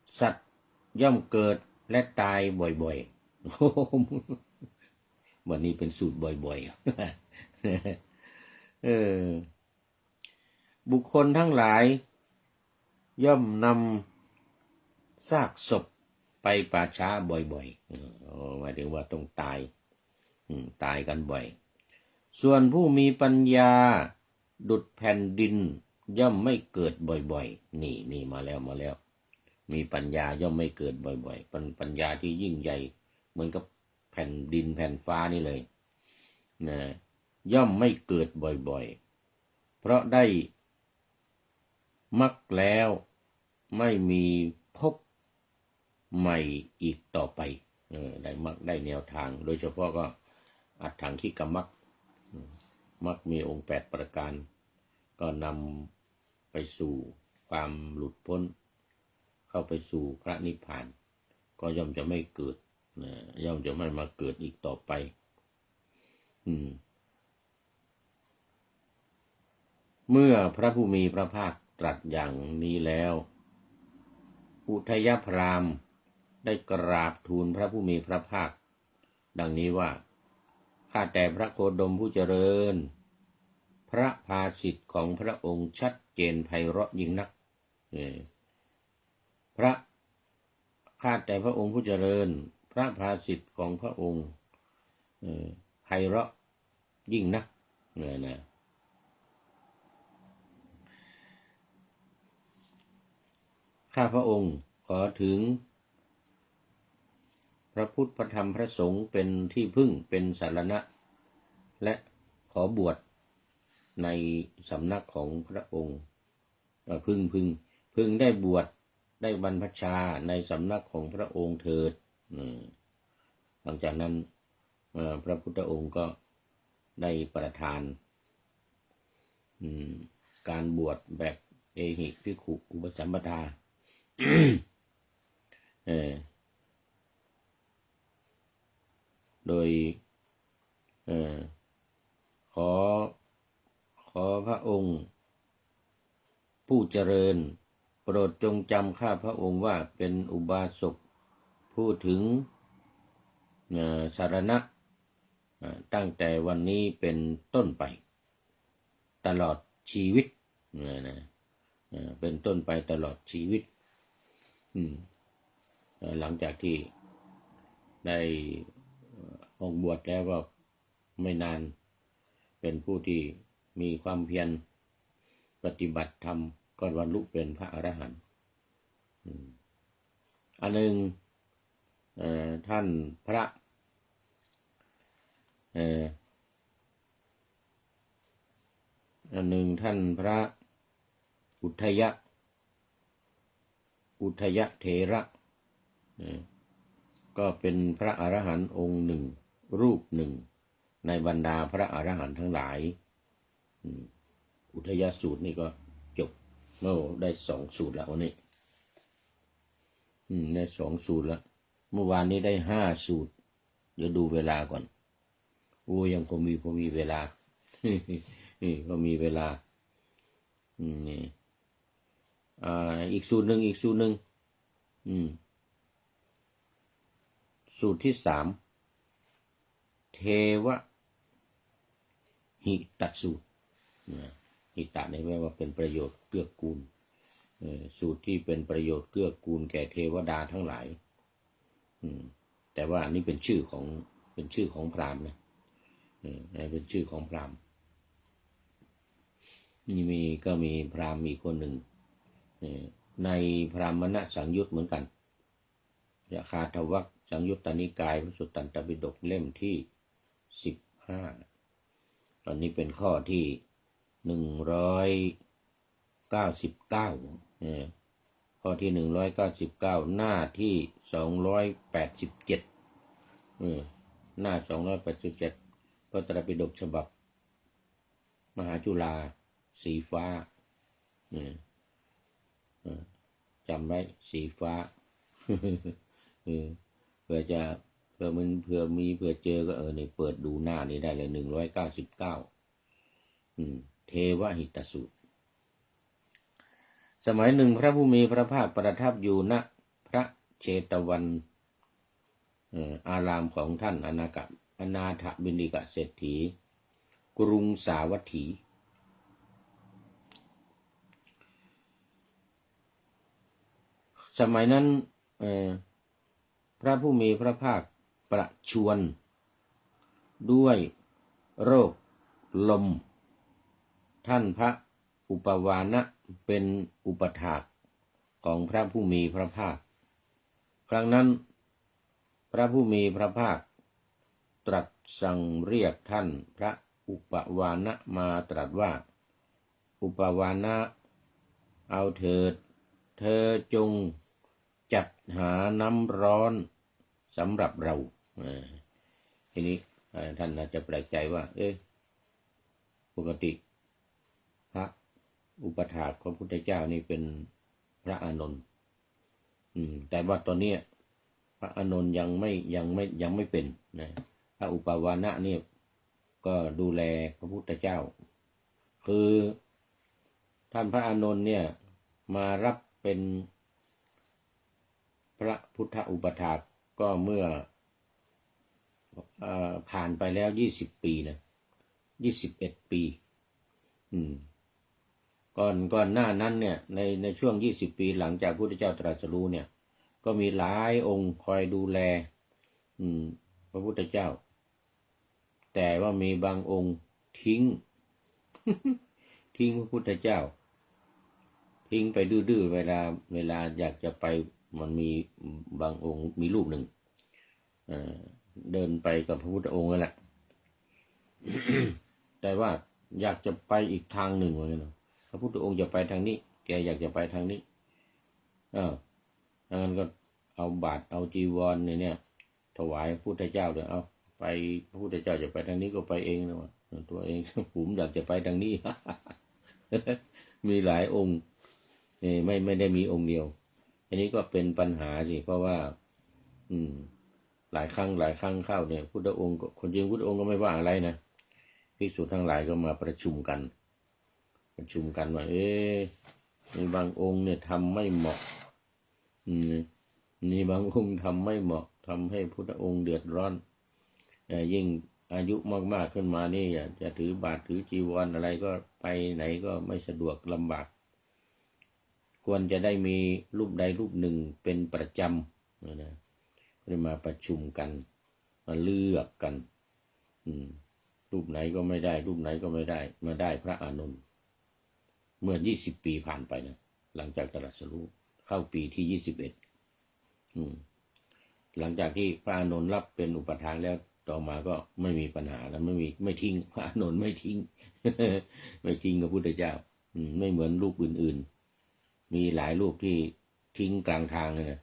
ๆสัตว์ย่อมเกิดและตายบ่อยๆวันนี้เป็นสูตรบ่อยๆบุคคลทั้งหลายย่อมนำซากศพไปป่าช้าบ่อยๆหมายถึงว่าต้องตายกันบ่อยส่วนผู้มีปัญญาดุจแผ่นดินย่อมไม่เกิดบ่อยๆนี่มาแล้วมีปัญญาย่อมไม่เกิดบ่อยๆปัญญาที่ยิ่งใหญ่เหมือนกับแผ่นดินแผ่นฟ้านี่เลยนะย่อมไม่เกิดบ่อยๆเพราะได้มรรคแล้วไม่มีภพใหม่อีกต่อไปได้มรรคได้แนวทางโดยเฉพาะก็อัตถังคิกมรรคมีองค์8 ประการก็นำไปสู่ความหลุดพ้นเข้าไปสู่พระนิพพานก็ย่อมจะไม่เกิดย่อมจะไม่มาเกิดอีกต่อไปเมื่อพระผู้มีพระภาคตรัสอย่างนี้แล้วอุทยพราหมณ์ได้กราบทูลพระผู้มีพระภาคดังนี้ว่าข้าแต่พระโคดมผู้เจริญพระภาสิทธิ์ของพระองค์ชัดเจนไพเราะยิ่งนักข้าแต่พระองค์ผู้เจริญพระภาสิทธิ์ของพระองค์ไพเราะยิ่งนักนะข้าพระองค์ขอถึงพระพุทธพระธรรมพระสงฆ์เป็นที่พึ่งเป็นสรณะและขอบวชในสำนักของพระองค์พึงได้บวชได้บรรพชาในสำนักของพระองค์เถิดหลังจากนั้นพระพุทธองค์ก็ได้ประทาน การบวชแบบเอหิภิกขุอุปสัมปทา โดยขอพระองค์ผู้เจริญโปรดจงจำข้าพระองค์ว่าเป็นอุบาสกผู้ถึงสรณะตั้งแต่วันนี้เป็นต้นไปตลอดชีวิตเป็นต้นไปตลอดชีวิตหลังจากที่ได้ออกบวชแล้วก็ไม่นานเป็นผู้ที่มีความเพียรปฏิบัติธรรมก็บรรลุเป็นพระอรหันต์อันหนึ่งท่านพระอันหนึ่งท่านพระอุทยเถระก็เป็นพระอรหันต์องค์หนึ่งรูปหนึ่งในบรรดาพระอรหันต์ทั้งหลายอุทยสูตรนี่ก็จบได้2 สูตรแล้ววันนี้ได้2 สูตรแล้วเมื่อวานนี้ได้5 สูตรเดี๋ยวดูเวลาก่อนยังพอมีเวลาก็มีเวลานี่อีกสูตรหนึ่งสูตรที่3เทวหิตสูตรหิตะนี่แปลว่าเป็นประโยชน์เกื้อกูลสูตรที่เป็นประโยชน์เกื้อกูลแก่เทวดาทั้งหลายแต่ว่านี่เป็นชื่อของพราหมณ์นะเป็นชื่อของพราหมณ์นี่ก็มีพราหมณ์มีคนหนึ่งในพราหมณสังยุตเหมือนกันยะคาทวัคสังยุตตนิกายพระสุตตันตปิฎกเล่มที่15ตอนนี้เป็นข้อที่199ข้อที่199หน้าที่287หน้า287พระไตรปิฎกฉบับมหาจุฬาสีฟ้าจำไว้สีฟ้า เผื่อเจอก็นี่เปิดดูหน้านี้ได้เลย199เทวหิตสูตรสมัยหนึ่งพระผู้มีพระภาคประทับอยู่ณพระเชตวันอารามของท่านอนาถบิณฑิกเศรษฐีกรุงสาวัตถีสมัยนั้นพระผู้มีพระภาคประชวรด้วยโรคลมท่านพระอุปวานะเป็นอุปถากของพระผู้มีพระภาคครั้งนั้นพระผู้มีพระภาคตรัสสั่งเรียกท่านพระอุปวานะมาตรัสว่าอุปวานะเอาเถิดเธอจงจัดหาน้ำร้อนสำหรับเราทีนี้ท่านอาจจะแปลกใจว่าปกติพระอุปถากของพุทธเจ้านี่เป็นพระอานนท์แต่ว่าตอนนี้พระอานนท์ยังไม่เป็นนะพระอุปวานะนี่ก็ดูแลพระพุทธเจ้าคือท่านพระอานนท์เนี่ยมารับเป็นพระพุทธอุปถากก็เมื่อผ่านไปแล้ว20 ปีนะ21 ปีก่อนหน้านั้นเนี่ยในช่วง20 ปีหลังจากพระพุทธเจ้าตรัสรู้เนี่ยก็มีหลายองค์คอยดูแลพระพุทธเจ้าแต่ว่ามีบางองค์ทิ้ง พระพุทธเจ้าทิ้งไปดื้อๆเวลาอยากจะไปมันมีบางองค์มีรูปหนึ่งเดินไปกับพระพุทธองค์นั่นแหละ แต่ว่าอยากจะไปอีกทางหนึ่งเหมือนกันพระพุทธองค์จะไปทางนี้แกอยากจะไปทางนี้ดังนั้นก็เอาบาตรเอาจีวรเนี่ยถวายพระพุทธเจ้าเลยเอาไปพระพุทธเจ้าจะไปทางนี้ก็ไปเองนะตัวเองผมอยากจะไปทางนี้ มีหลายองค์ไม่ได้มีองค์เดียวอันนี้ก็เป็นปัญหาสิเพราะว่าหลายครั้งเข้าเนี่ยพุทธองค์คนจริงพุทธองค์ก็ไม่ว่าอะไรนะภิกษุทั้งหลายก็มาประชุมกันว่ามีบางองค์เนี่ยทำไม่เหมาะนี่บางองค์ทำไม่เหมาะทำให้พุทธองค์เดือดร้อนยิ่งอายุมากๆขึ้นมานี่จะถือบาตรถือจีวรอะไรก็ไปไหนก็ไม่สะดวกลำบากควรจะได้มีรูปใดรูปหนึ่งเป็นประจำนะได้มาประชุมกันมาเลือกกันรูปไหนก็ไม่ได้รูปไหนก็ไม่ได้มาได้พระอานนท์เมื่อ20 ปีผ่านไปนะหลังจากตรัสรู้เข้าปีที่21หลังจากที่พระอานนท์รับเป็นอุปถากแล้วต่อมาก็ไม่มีปัญหาแล้วไม่ทิ้งพระอานนท์ไม่ทิ้ง ไม่ทิ้งพระพุทธเจ้าไม่เหมือนรูปอื่นๆมีหลายรูปที่ทิ้งกลางทางนะ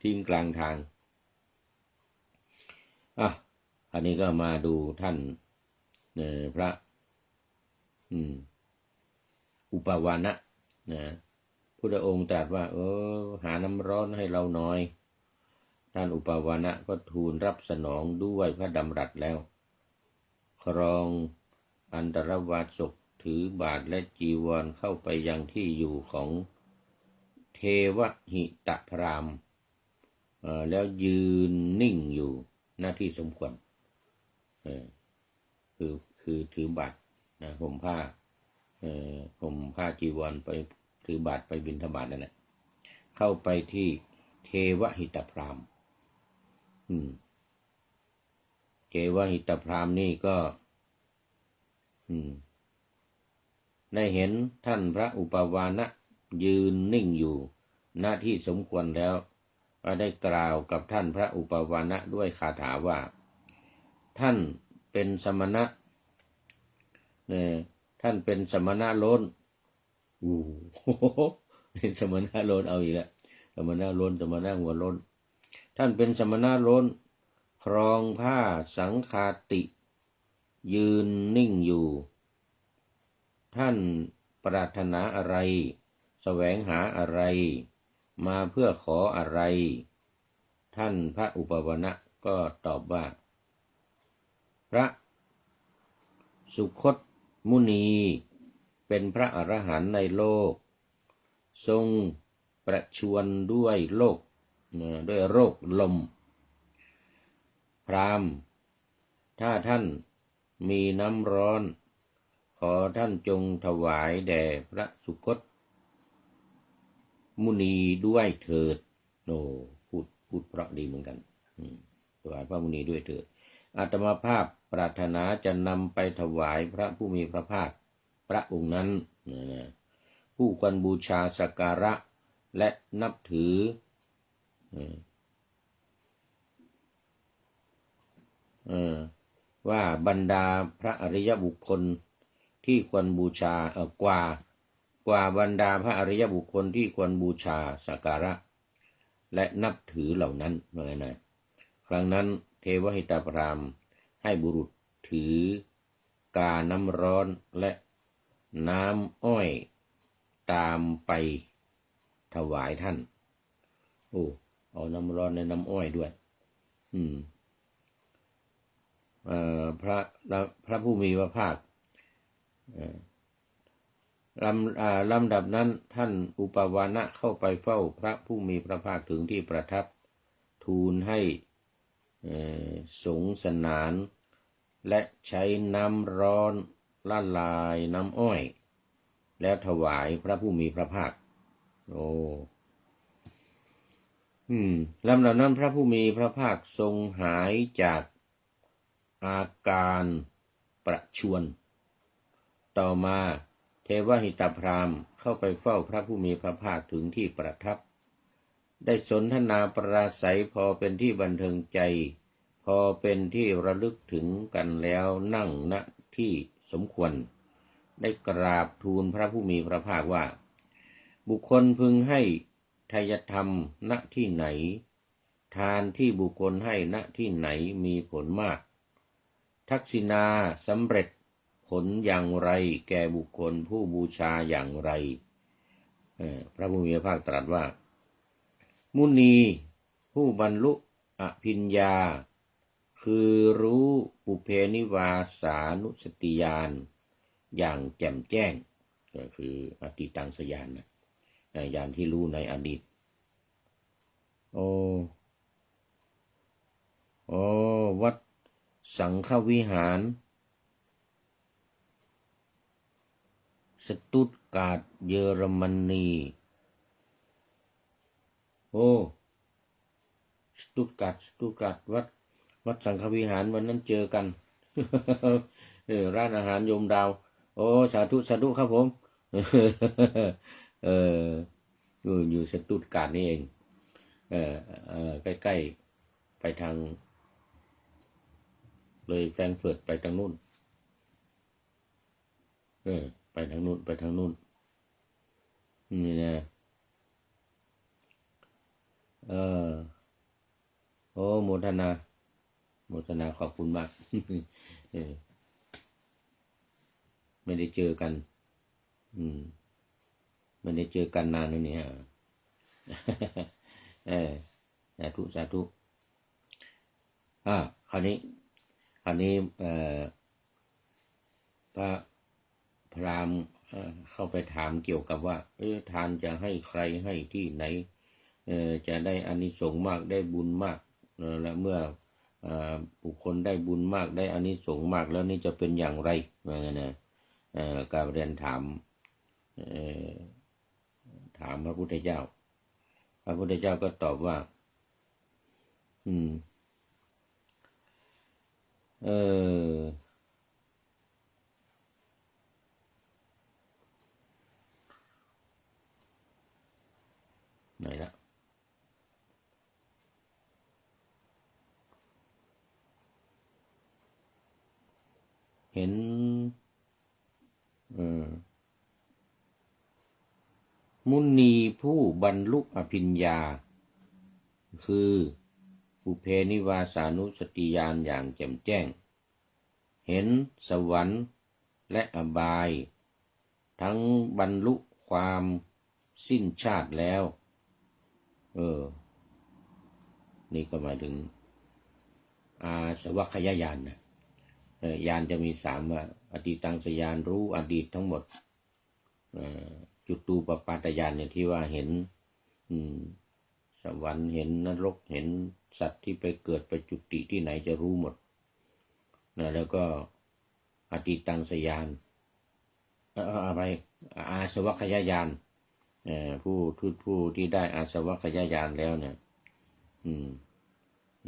ทิ้งกลางทางอันนี้ก็มาดูท่านพระอุปวานะนะพุทธองค์ตรัสว่าหาน้ำร้อนให้เราหน่อยท่านอุปวานะก็ทูลรับสนองด้วยพระดำรัสแล้วครองอันตรวาสกถือบาทและจีวรเข้าไปยังที่อยู่ของเทวหิตพราหมณ์แล้วยืนนิ่งอยู่หน้าที่สมควรคือถือบาตรห่มผ้าจีวรไปถือบาตรไปบิณฑบาตนั่นแหละเข้าไปที่เทวหิตพราหมณ์เทวหิตพราหมณ์นี่ก็ได้เห็นท่านพระอุปวานะยืนนิ่งอยู่หน้าที่สมควรแล้วก็ได้กล่าวกับท่านพระอุปวานะด้วยคาถาว่าท่านเป็นสมณะท่านเป็นสมณะโล้นเป็นสมณะโล้นเอาอีกแล้วสมณะโล้นสมณะหัวโล้นท่านเป็นสมณะโล้นครองผ้าสังฆาติยืนนิ่งอยู่ท่านปรารถนาอะไรแสวงหาอะไรมาเพื่อขออะไรท่านพระอุปวานะก็ตอบว่าพระสุคตมุนีเป็นพระอรหันต์ในโลกทรงประชวรด้วยโรคลมพราหมณ์ถ้าท่านมีน้ำร้อนขอท่านจงถวายแด่พระสุคตมุนีด้วยเถิดพูดเพราะดีเหมือนกันถวายพระมุนีด้วยเถิดอาตมาภาพปรารถนาจะนำไปถวายพระผู้มีพระภาคพระองค์นั้นผู้ควรบูชาสักการะและนับถือว่าบรรดาพระอริยบุคคลที่ควรบูชากว่าบรรดาพระอริยบุคคลที่ควรบูชาสักการะและนับถือเหล่านั้นว่าไงนะครั้งนั้นเทวหิตพราหมณ์ให้บุรุษถือกาน้ำร้อนและน้ำอ้อยตามไปถวายท่านเอาน้ำร้อนในน้ำอ้อยด้วยพระผู้มีพระภาคลำดับนั้นท่านอุปวานะเข้าไปเฝ้าพระผู้มีพระภาคถึงที่ประทับทูลให้สงสนานและใช้น้ำร้อนละลายน้ำอ้อยแล้วถวายพระผู้มีพระภาคลำดับนั้นพระผู้มีพระภาคทรงหายจากอาการประชวรต่อมาเทวหิตพราหมณ์เข้าไปเฝ้าพระผู้มีพระภาคถึงที่ประทับได้สนทนาปราศัยพอเป็นที่บันเทิงใจพอเป็นที่ระลึกถึงกันแล้วนั่งณที่สมควรได้กราบทูลพระผู้มีพระภาคว่าบุคคลพึงให้ทายธรรมณที่ไหนทานที่บุคคลให้ณที่ไหนมีผลมากทักษิณาสำเร็จผ ผลอย่างไรแก่บุคคลผู้บูชาอย่างไรพระผู้มีพระภาคตรัสว่ามุนีผู้บรรลุอภิญญาคือรู้ปุเพนิวาสานุสติญาณอย่างแจ่มแจ้งก็คืออดีตังสญาณญาณที่รู้ในอดีตวัดสังฆวิหารสตุตการ์ตเยอรมนีสตุตการ์ตวัดสังฆวิหารวันนั้นเจอกัน ร้านอาหารโยมดาวสาธุครับผมอยู่สตุตการ์ตนี่เองใกล้ๆไปทางเลยแฟรงก์เฟิร์ตไปทางนู้นไปทางนู้นนี่นะโมทนาขอบคุณมาก ไม่ได้เจอกันไม่ได้เจอกันนานแล้วเนี่ยสาธุคราวนี้พระพราหมณ์เข้าไปถามเกี่ยวกับว่าทานจะให้ใครให้ที่ไหนจะได้อานิสงส์มากได้บุญมากและเมื่อบุคคลได้บุญมากได้อานิสงส์มากแล้วนี่จะเป็นอย่างไรนะการเรียนถามพระพุทธเจ้าก็ตอบว่าไหนละเห็นมุนีผู้บรรลุอภิญญาคือปุเพนิวาสานุสติญาณอย่างแจ่มแจ้งเห็นสวรรค์และอบายทั้งบรรลุความสิ้นชาติแล้วนี่ก็หมายถึงอาสวัคยญาณนะญาณจะมี3ว่าอดีตังสญาณรู้อดีตทั้งหมดจุตูปปาตญาณเนี่ยที่ว่าเห็นสวรรค์เห็นนรกเห็นสัตว์ที่ไปเกิดไปจุติที่ไหนจะรู้หมดแล้วก็อดีตังสญาณอะไรอาสวัคยญาณผู้ที่ได้อาสวัคยญาณแล้วเนี่ย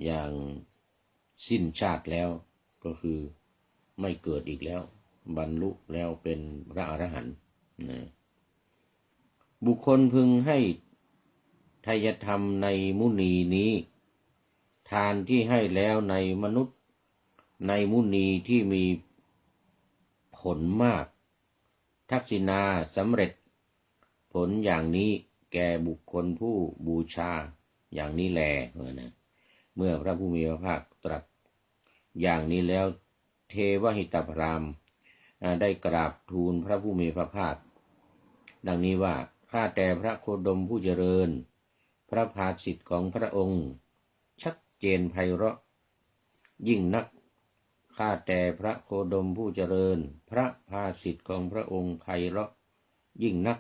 อย่างสิ้นชาติแล้วก็คือไม่เกิดอีกแล้วบรรลุแล้วเป็นพระอรหันต์บุคคลพึงให้ทายธรรมในมุนีนี้ทานที่ให้แล้วในมนุษย์ในมุนีที่มีผลมากทักษิณาสำเร็จผลอย่างนี้แก่บุคคลผู้บูชาอย่างนี้แลเมื่อพระผู้มีพระภาคตรัสอย่างนี้แล้วเทวหิตพราหมณ์ได้กราบทูลพระผู้มีพระภาคดังนี้ว่าข้าแต่พระโคดมผู้เจริญพระภาสิทธิ์ของพระองค์ชัดเจนไพเราะยิ่งนักข้าแต่พระโคดมผู้เจริญพระภาสิทธิ์ของพระองค์ไพเราะยิ่งนัก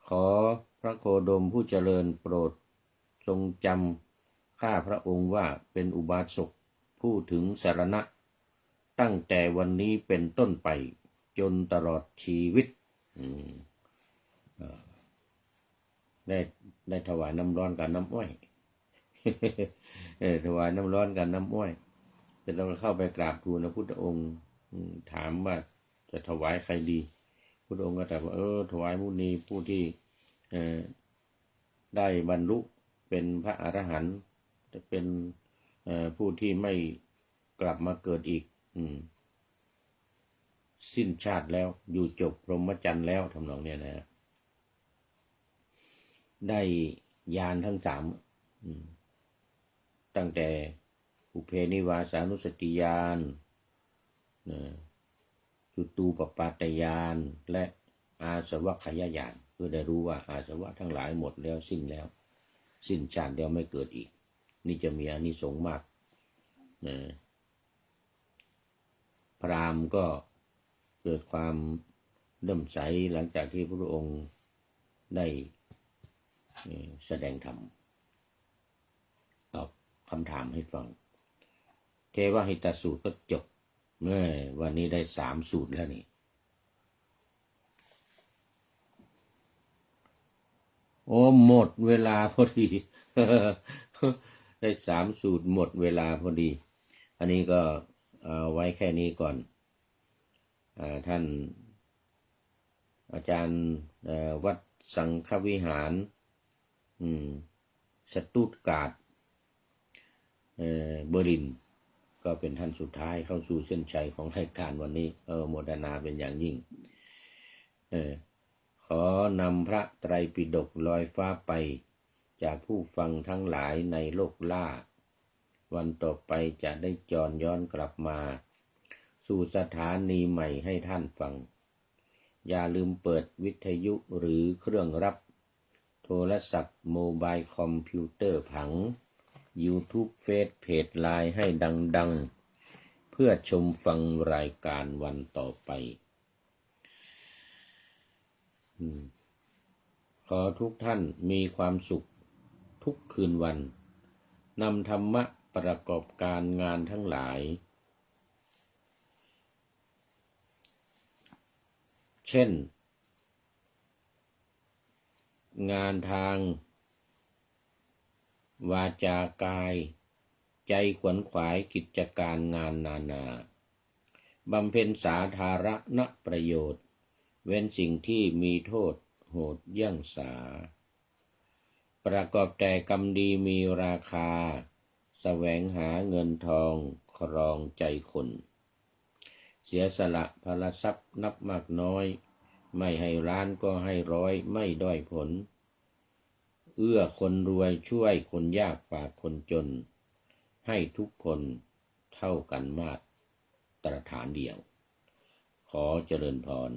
ขอพระโคดมผู้เจริญโปรดทรงจำข้าพระองค์ว่าเป็นอุบาสกผู้ถึงสรณะตั้งแต่วันนี้เป็นต้นไปจนตลอดชีวิตได้ถวายน้ำร้อนกับน้ำอ้อย ถวายน้ำร้อนกับน้ำอ้อยเสร็จแล้วก็เข้าไปกราบทูลพระพุทธองค์ถามว่าจะถวายใครดีพระองค์ก็ตรัสว่าถวายมุนีผู้ที่ได้บรรลุเป็นพระอรหันต์จะเป็นผู้ที่ไม่กลับมาเกิดอีกสิ้นชาติแล้วอยู่จบพรหมจรรย์แล้วทำนองเนี้ยนะได้ญาณทั้ง3ตั้งแต่ปุเพนิวาสานุสติญาณ จุตูปปาตญาณและอาสวะขยญาณเพื่อได้รู้ว่าอาสวะทั้งหลายหมดแล้วสิ้นแล้วสิ้นชาติแล้วไม่เกิดอีกนี่จะมีอานิสงส์มากพราหมณ์ก็เกิดความเลื่อมใสหลังจากที่พระองค์ได้แสดงธรรมตอบคำถามให้ฟังเทวหิตสูตรก็จบวันนี้ได้3 สูตรแล้วนี่โอ้หมดเวลาพอดี ได้3 สูตรหมดเวลาพอดีอันนี้ก็เอาไว้แค่นี้ก่อนท่านอาจารย์วัดสังฆวิหารสตุตการ์ดเบอร์ลินก็เป็นท่านสุดท้ายเข้าสู่เส้นชัยของรายการวันนี้โมทนาเป็นอย่างยิ่งขอนำพระไตรปิฎกลอยฟ้าไปจากผู้ฟังทั้งหลายในโลกล่าวันต่อไปจะได้จรย้อนกลับมาสู่สถานีใหม่ให้ท่านฟังอย่าลืมเปิดวิทยุหรือเครื่องรับโทรศัพท์โมบายคอมพิวเตอร์ผัง YouTube เฟซเพจไลน์ให้ดังๆเพื่อชมฟังรายการวันต่อไปขอทุกท่านมีความสุขทุกคืนวันนำธรรมะประกอบการงานทั้งหลายเช่นงานทางวาจากายใจขวนขวายกิจการงานนานาบำเพ็ญสาธารณประโยชน์เว้นสิ่งที่มีโทษโหดเยี่ยงสาประกอบแต่กรรมดีมีราคาแสวงหาเงินทองครองใจคนเสียสละพลทรัพย์นับมากน้อยไม่ให้ล้านก็ให้100ไม่ด้อยผลเอื้อคนรวยช่วยคนยากฝากคนจนให้ทุกคนเท่ากันมาตรฐานเดียวขอเจริญพร